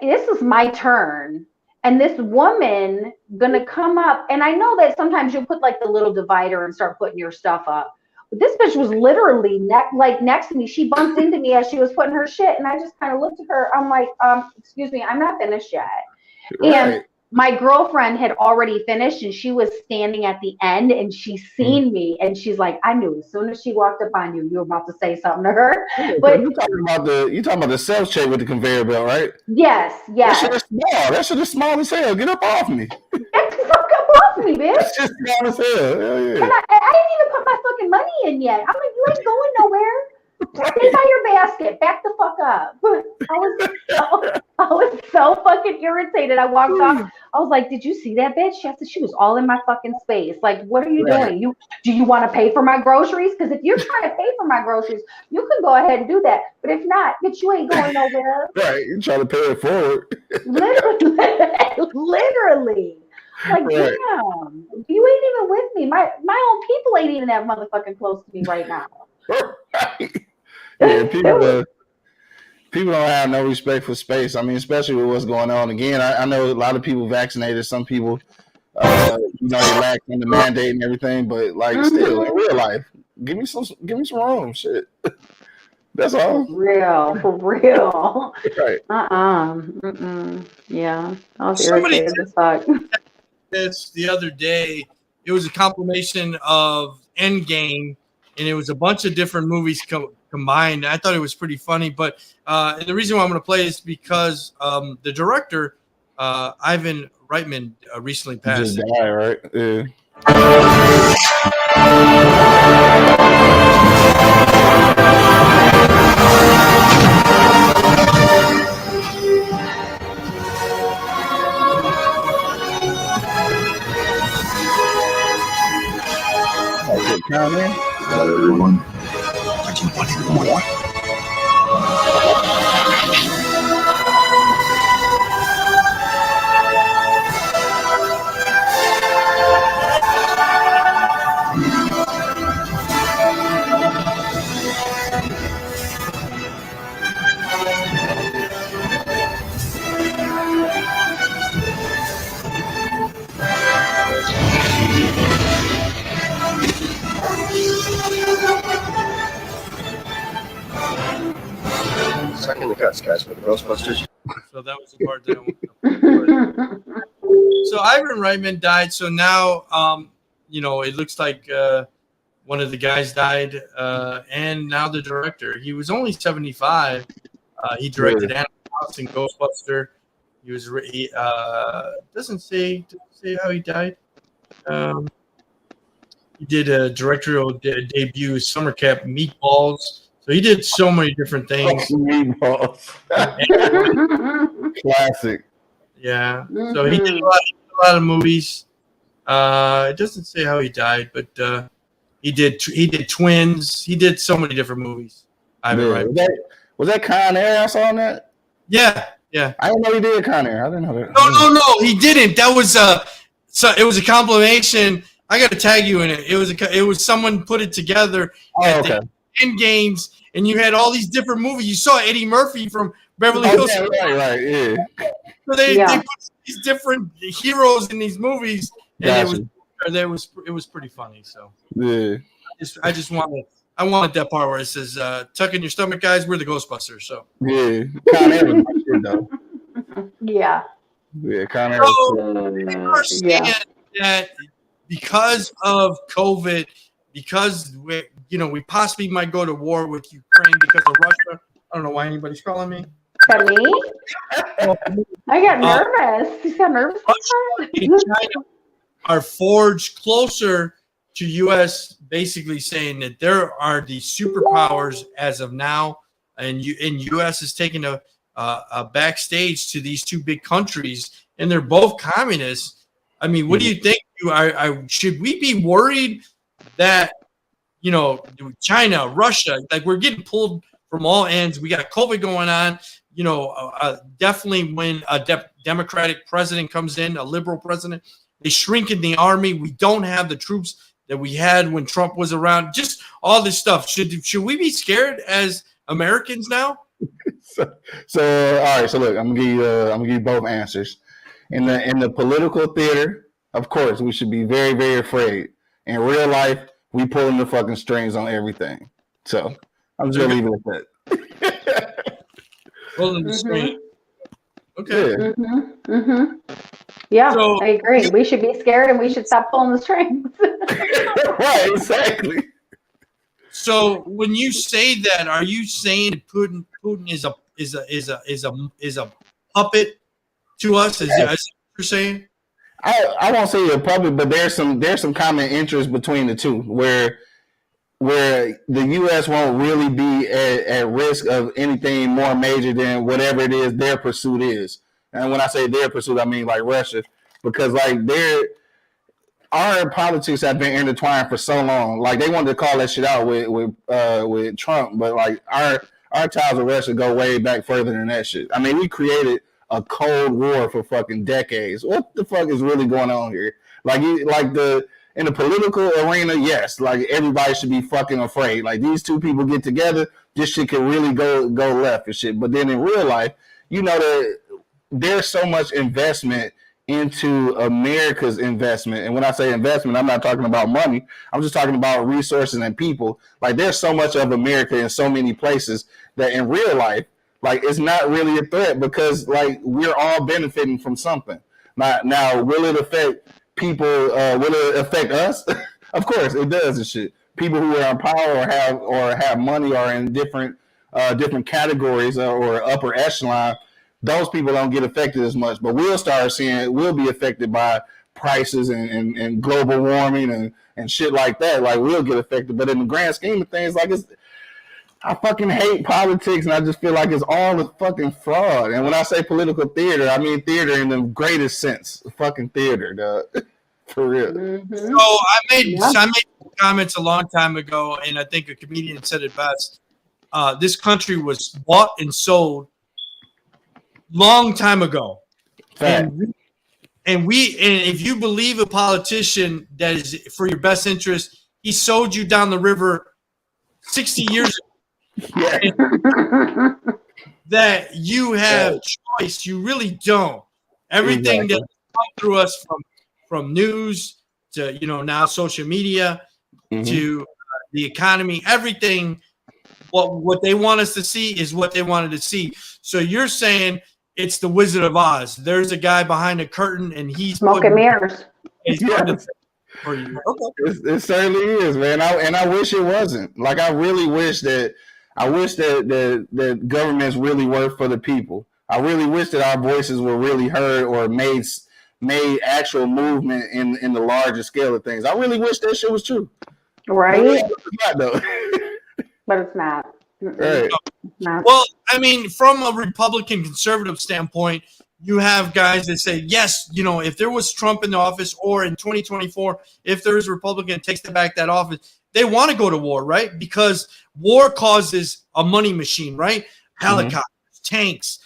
This is my turn. And this woman gonna come up, and I know that sometimes you put like the little divider and start putting your stuff up. But this bitch was literally next to me. She bumped into me as she was putting her shit, and I just kind of looked at her. I'm like, excuse me, I'm not finished yet. And my girlfriend had already finished, and she was standing at the end, and she seen me, and she's like, I knew as soon as she walked up on you, you were about to say something to her. But you talking about the self check with the conveyor belt, right? Yes. That shit is small. That shit is small as hell. Get up off me. Get the fuck up off me, bitch. That's just small as hell. Hell yeah. And I didn't even put my fucking money in yet. I'm like, you ain't going nowhere. Stay by your basket. Back the fuck up. I was so fucking irritated. I walked off. I was like, did you see that bitch? She was all in my fucking space. Like, what are you doing? Do you want to pay for my groceries? Because if you're trying to pay for my groceries, you can go ahead and do that. But if not, bitch, you ain't going nowhere. Right. You're trying to pay it forward. Literally. Like, damn. You ain't even with me. My own people ain't even that motherfucking close to me right now. Yeah, people don't have no respect for space. I mean, especially with what's going on. Again, I know a lot of people vaccinated. Some people, they lack in the mandate and everything. But like, still in real life, give me some room. Shit, that's all. For real. Right. Yeah, I was irritated as fuck. This the other day. It was a compilation of Endgame, and it was a bunch of different movies combined. I thought it was pretty funny, but and the reason why I'm going to play is because the director, Ivan Reitman, recently passed. Just died, right? Yeah. Hello, everyone. What do you want more? Suck in the guts, guys, for the Ghostbusters. So that was the part that I wanted to. So Ivan Reitman died. So now, it looks like one of the guys died, and now the director. He was only 75. He directed Animal House and Ghostbuster. He doesn't say how he died. He did a directorial debut, Summer Camp Meatballs. So he did so many different things. Meatballs. Classic. Yeah. So he did a lot of movies. It doesn't say how he died, but he did Twins. He did so many different movies. Was that Con Air I saw on that? Yeah. I didn't know he did Con Air. I didn't know that. No, he didn't. That was it was a compilation. I got to tag you in it. It was someone put it together. Oh, okay. End games, and you had all these different movies. You saw Eddie Murphy from Beverly Hills. Right, yeah. So they put these different heroes in these movies, and it was pretty funny. So yeah, I wanted that part where it says "tuck in your stomach, guys. We're the Ghostbusters." So yeah, Con Air was my shit, though. Yeah, Con Air. Understand that because of COVID. Because we possibly might go to war with Ukraine because of Russia. I don't know why anybody's calling me. But me? I got nervous. You got nervous? Russia and China are forged closer to U.S., basically saying that there are the superpowers as of now, and U.S. is taking a backstage to these two big countries, and they're both communists. I mean, what do you think? Should we be worried that, you know, China, Russia, like we're getting pulled from all ends? We got COVID going on. You know, definitely when a Democratic president comes in, a liberal president, they shrink in the army. We don't have the troops that we had when Trump was around. Just all this stuff. Should we be scared as Americans now? So all right. So look, I'm gonna give you both answers. In the political theater, of course, we should be very, very afraid. In real life, we pulling the fucking strings on everything. So I'm just gonna leave it at that. Pulling the string. Okay. Yeah, So- I agree. We should be scared and we should stop pulling the strings. Right, exactly. So when you say that, are you saying Putin is a puppet to us? Is that what you're saying? I won't say a puppet, but there's some common interest between the two, where the U.S. won't really be at risk of anything more major than whatever it is their pursuit is. And when I say their pursuit, I mean like Russia, because like our politics have been intertwined for so long. Like they wanted to call that shit out with Trump, but like our ties with Russia go way back further than that shit. I mean, we created a Cold War for fucking decades. What the fuck is really going on here? In the political arena, yes, like everybody should be fucking afraid. Like these two people get together, this shit can really go left and shit. But then in real life, you know that there's so much investment into America's investment. And when I say investment, I'm not talking about money. I'm just talking about resources and people. Like there's so much of America in so many places that in real life, like it's not really a threat because like we're all benefiting from something. Now will it affect people? Will it affect us? Of course it does and shit. People who are in power or have money or in different categories or upper echelon, those people don't get affected as much. But we'll be affected by prices and global warming and shit like that. Like we'll get affected. But in the grand scheme of things, like I fucking hate politics, and I just feel like it's all a fucking fraud. And when I say political theater, I mean theater in the greatest sense. Fucking theater, dog. For real. So I made comments a long time ago, and I think a comedian said it best. This country was bought and sold long time ago. And if you believe a politician that is for your best interest, he sold you down the river 60 years ago. Yeah. That you have choice, you really don't. Everything that comes through us from news to now social media to the economy, everything. What they want us to see is what they wanted to see. So you're saying it's the Wizard of Oz. There's a guy behind a curtain, and he's smoking mirrors. For you. It certainly is, man. I wish it wasn't. Like I really wish that governments really work for the people. I really wish that our voices were really heard or made actual movement in the larger scale of things. I really wish that shit was true. Right. But it's not, though. But it's not. Right. Well, I mean, from a Republican conservative standpoint, you have guys that say, yes, if there was Trump in the office or in 2024, if there is a Republican takes back that office, they want to go to war, right? Because war causes a money machine, right? Helicopters, tanks,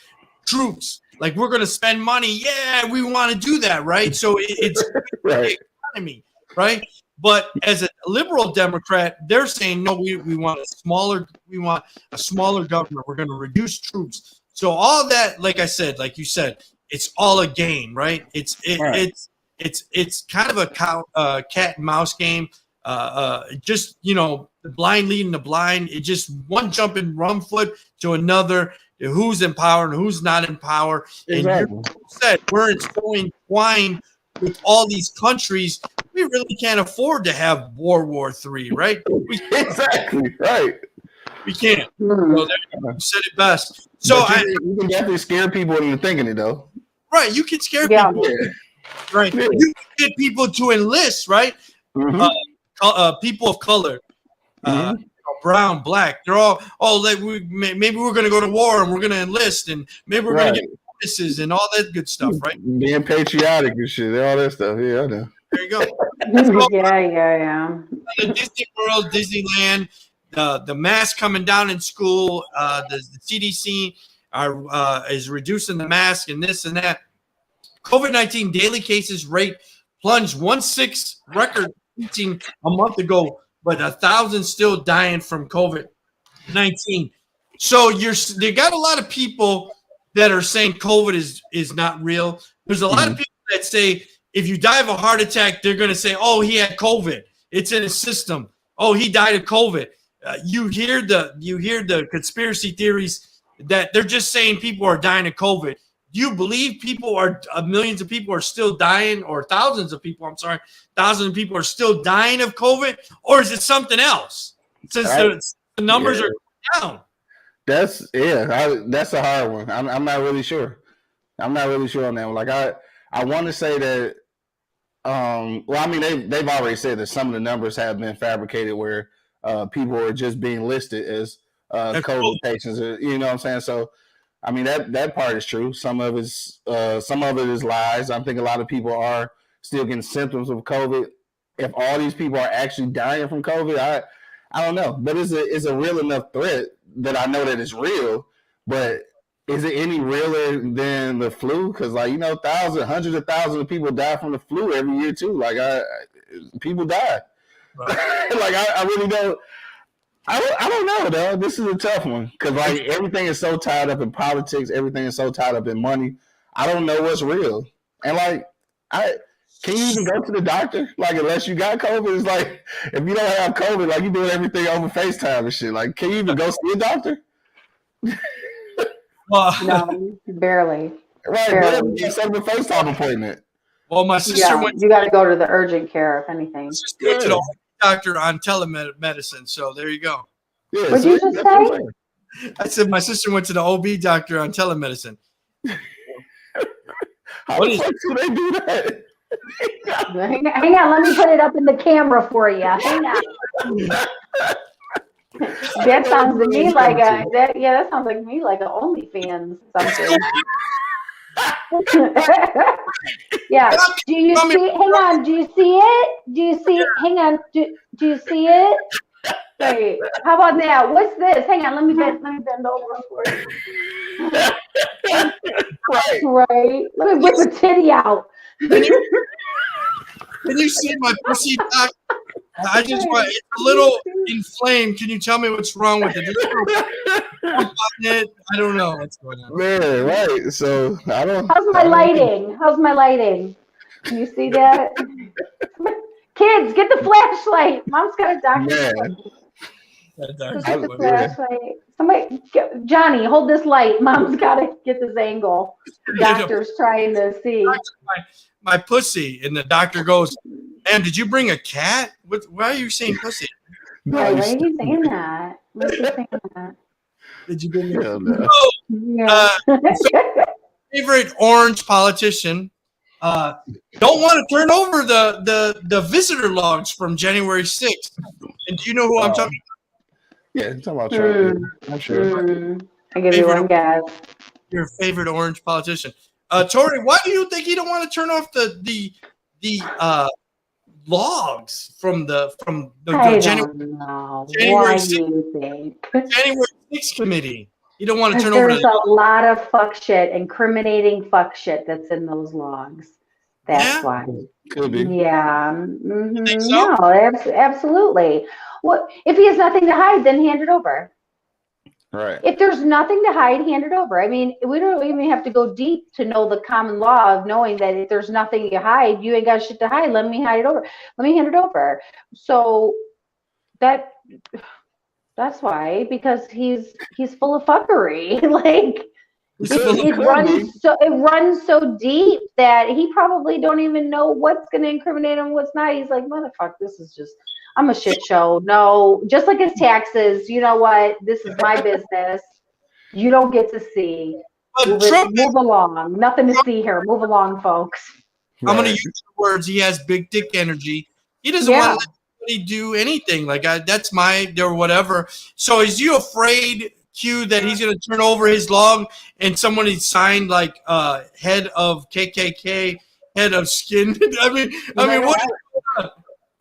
troops. Like, we're going to spend money. Yeah, we want to do that, right? So it's right. the economy, right? But as a liberal Democrat, they're saying, no, we want a smaller government. We're going to reduce troops. So all that, like I said, like you said, it's all a game, right? It's kind of a cat and mouse game. Just the blind leading the blind. It just one jumping wrong foot to another. Who's in power and who's not in power. Exactly. And you said we're so entwined with all these countries. We really can't afford to have World War III, right? Exactly right. We can't. So you said it best. So you can definitely scare people into thinking it though. Right, you can scare people. Right, you can get people to enlist. Right, people of color, brown, black. They're all like maybe we're going to go to war and we're going to enlist and maybe we're going to get bonuses and all that good stuff. Right, being patriotic and shit, all that stuff. Yeah, I know. There you go. Yeah. The Disney World, Disneyland, the mask coming down in school, the CDC is reducing the mask and this and that. COVID-19 daily cases rate plunged 1.6 record reaching a month ago, but 1,000 still dying from COVID-19. So they got a lot of people that are saying COVID is not real. There's a lot of people that say if you die of a heart attack, they're going to say, "Oh, he had COVID. It's in his system. Oh, he died of COVID." You hear the conspiracy theories that they're just saying people are dying of COVID. Do you believe millions of people are still dying, or thousands of people? I'm sorry, thousands of people are still dying of COVID, or is it something else? Since the numbers are down. That's a hard one. I'm not really sure. I'm not really sure on that one. Like I want to say that. Well, I mean they've already said that some of the numbers have been fabricated where people are just being listed as COVID patients. You know what I'm saying? So. I mean that part is true. Some of it is lies. I think a lot of people are still getting symptoms of COVID. If all these people are actually dying from COVID, I don't know. But it's a real enough threat that I know that it's real. But is it any realer than the flu? Because hundreds of thousands of people die from the flu every year too. Like people die. Right. Like I really don't. I don't know, though. This is a tough one because everything is so tied up in politics. Everything is so tied up in money. I don't know what's real. And can you even go to the doctor? Like unless you got COVID, it's like if you don't have COVID, like you doing everything over FaceTime and shit. Like can you even go see a doctor? No, barely. Right, barely. Set up a FaceTime appointment. Well, my sister went. You got to go to the urgent care if anything. My sister went to the doctor on telemedicine, so there you go. Yeah, what did you just say? I said my sister went to the OB doctor on telemedicine. How the fuck do they do that? Hang on, let me put it up in the camera for you. Hang on. That sounds to me like that sounds like me like an OnlyFans something. Yeah. Do you see? Hang on. Do you see it? Do you see? Hang on. Do you see it? Wait. How about now? What's this? Hang on. Let me bend over for you. Right. Let me whip a titty out. Can you see my pussy, Doc? It's a little inflamed. Can you tell me what's wrong with it? I don't know what's going on. Man, right. So I don't. How's my lighting? Can you see that? Kids, get the flashlight. Mom's got a doctor. Get the flashlight. Somebody, Johnny, hold this light. Mom's got to get this angle. Doctor's trying to see. My pussy, and the doctor goes, "Ma'am, did you bring a cat? Why are you saying pussy?" Why are you saying that? Why are you saying that? Did you bring favorite orange politician don't want to turn over the visitor logs from January 6th. And do you know who I'm talking about? Yeah, I'm talking about Trump. I'm sure. I give you one guess. Your favorite orange politician. Tori, why do you think you don't want to turn off the logs from the January? Why do you think? January 6th committee. You don't want to turn over. There's a lot of fuck shit, incriminating fuck shit that's in those logs. That's why. Could be. Yeah. You think so? No, absolutely. Well, if he has nothing to hide, then hand it over. Right. If there's nothing to hide, hand it over. I mean, we don't even have to go deep to know the common law of knowing that if there's nothing to hide, you ain't got shit to hide. Let me hide it over. Let me hand it over. So that's why, because he's full of fuckery. Like it runs so deep that he probably don't even know what's going to incriminate him, what's not. He's like, motherfucker, this is just. I'm a shit show. No, just like his taxes. You know what? This is my business. You don't get to see. Move along. Nothing to see here. Move along, folks. I'm gonna use the words. He has big dick energy. He doesn't want to let anybody do anything. Like that's my or whatever. So is you afraid, Q, that he's gonna turn over his log and somebody signed like head of KKK, head of skin? I mean, what?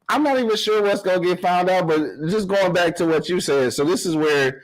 I'm not even sure what's gonna get found out, but just going back to what you said. So this is where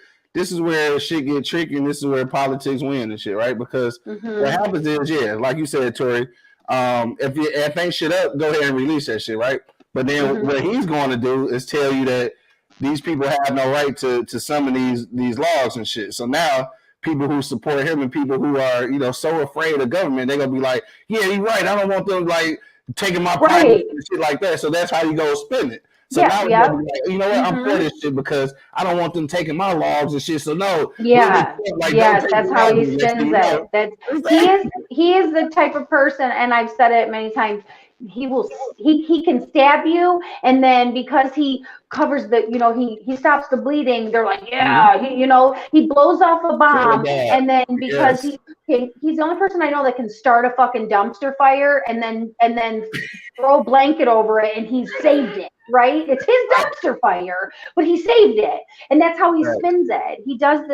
shit get tricky, and this is where politics win and shit, right? Because what happens is, like you said, Tori, if ain't shit up, go ahead and release that shit, right? But then what he's going to do is tell you that these people have no right to summon these laws and shit. So now people who support him and people who are, you know, so afraid of government, they're gonna be like, yeah, you're right. I don't want them like taking my private and shit like that. So that's how you go spin it. So now like, you know what? I'm for this shit because I don't want them taking my logs and shit. So no. Like, that's how he spins it. He is the type of person, and I've said it many times. He can stab you, and then because he covers the, you know, he stops the bleeding, they're like, he blows off a bomb, and then because he's the only person I know that can start a fucking dumpster fire and then throw a blanket over it, and he saved it, right? It's his dumpster fire, but he saved it, and that's how he spins it. He does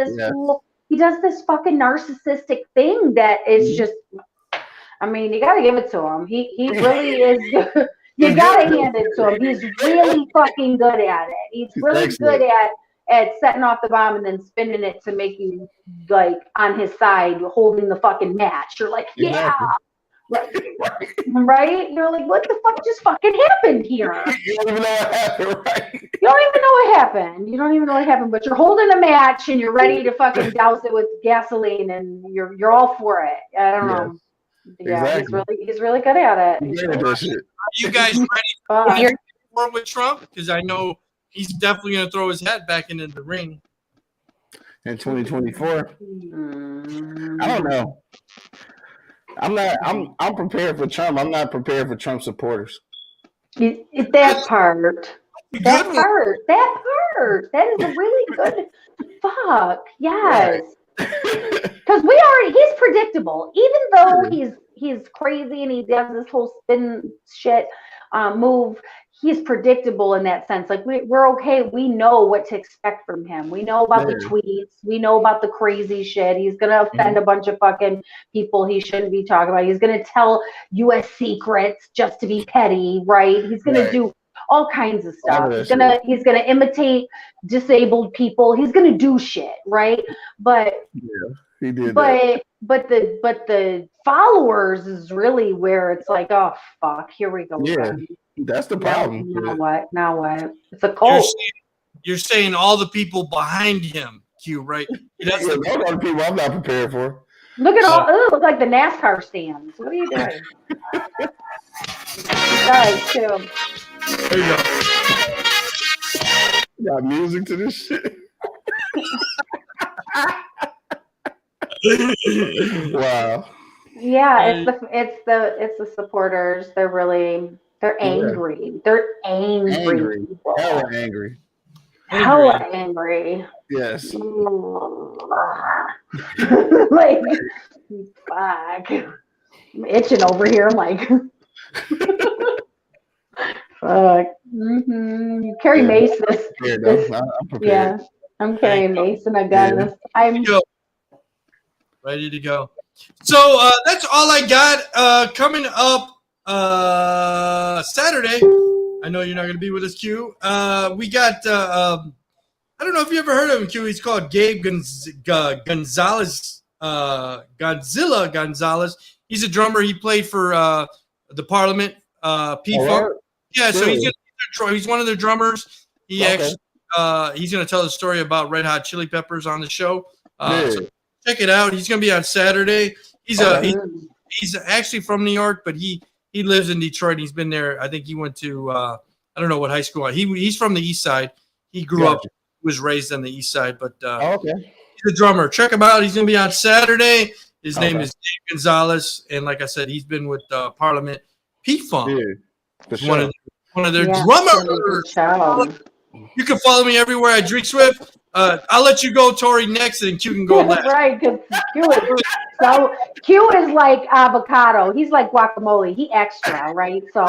this fucking narcissistic thing that is just. I mean, you gotta give it to him. He really is good. You gotta hand it to him. He's really fucking good at it. He's really good at setting off the bomb and then spinning it to make you like on his side, holding the fucking match. You're like, right? You're like, what the fuck just fucking happened here? You don't even know what happened, right? You don't even know what happened. You don't even know what happened, but you're holding a match and you're ready to fucking douse it with gasoline, and you're all for it. I don't know. Yeah, he's really good at it. Are you guys ready for with Trump? Because I know he's definitely going to throw his hat back into the ring in 2024. I don't know. I'm prepared for Trump. I'm not prepared for Trump supporters. That part. That is a really good fuck. Yes. Because he's predictable, even though he's crazy and he does this whole spin shit move. He's predictable in that sense. Like we're okay. We know what to expect from him. We know about the tweets. We know about the crazy shit. He's gonna offend a bunch of fucking people he shouldn't be talking about. He's gonna tell U.S. secrets just to be petty, right? He's gonna do all kinds of stuff. He's gonna imitate disabled people. He's gonna do shit, right? But he did. But the followers is really where it's like, oh fuck, here we go. Yeah, that's the problem. Now what? It's a cult. You're saying all the people behind him, Q, right? Those are the people I'm not prepared for. Look at look like the NASCAR stands. What are you doing? Guys, too. There you go. Got music to this shit. Wow. Yeah, it's the supporters. They're angry. They're angry. Hella angry. Hella angry. Yes. Like, fuck. I'm itching over here. I'm like, fuck. You carry mace. I'm prepared. I'm carrying mace and a gun. I'm ready to go. So that's all I got. Coming up Saturday. I know you're not going to be with us, Q. We got, I don't know if you ever heard of him, Q. He's called Gabe Gonzalez. Godzilla Gonzalez. He's a drummer. He played for the Parliament, P-Funk. Yeah, so he's one of their drummers. He actually he's going to tell the story about Red Hot Chili Peppers on the show. So check it out. He's going to be on Saturday. He's actually from New York, but he lives in Detroit. He's been there. I think he went to I don't know what high school. He's from the East Side. He grew up, was raised on the East Side, but he's a drummer. Check him out. He's going to be on Saturday. His name is Dave Gonzalez, and like I said, he's been with Parliament P-Funk. One one of their Yeah, drummers. You can follow me everywhere at Drink Swift. I'll let you go, Tori, next, and Q can go last. Right, because Q is like avocado. He's like guacamole. He extra, right? So,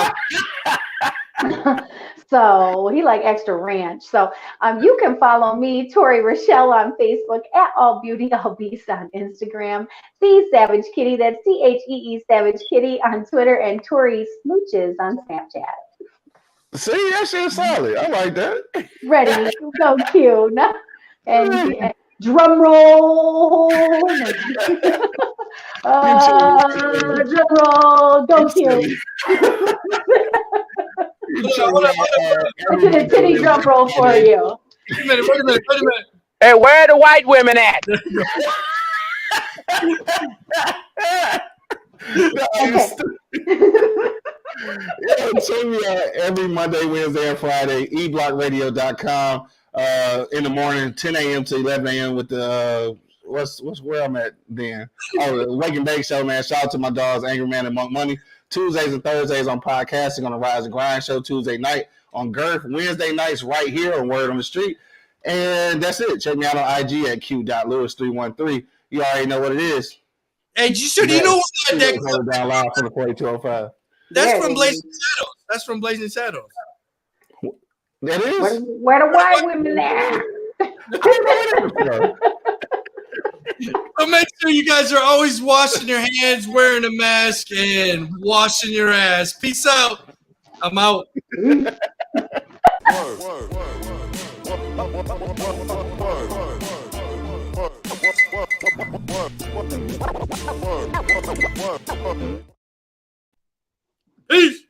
so he like extra ranch. So, you can follow me, Tori Rochelle, on Facebook, at All Beauty All Beast on Instagram, The Savage Kitty, that's THEE Savage Kitty on Twitter, and Tori Smooches on Snapchat. See, that shit's solid. I like that. Ready? Go Q. And drum roll. Drum roll. Go Q. I did a titty drum roll for you. Wait a minute. Hey, where are the white women at? Check me out every Monday, Wednesday, and Friday. eblockradio.com. In the morning, 10 a.m. to 11 a.m. with the what's where I'm at then. Oh, the Wake and Bake Show, man. Shout out to my dogs, Angry Man and Monk Money. Tuesdays and Thursdays on podcasting on the Rise and Grind Show. Tuesday night on Girth. Wednesday nights right here on Word on the Street. And that's it. Check me out on IG at q.lewis313. You already know what it is. Hey, do you know what that down loud for the 4205. That's from Blazing Shadows. That's from Blazing Shadows. That is? Where the white women at? So make sure you guys are always washing your hands, wearing a mask, and washing your ass. Peace out. I'm out. Peace.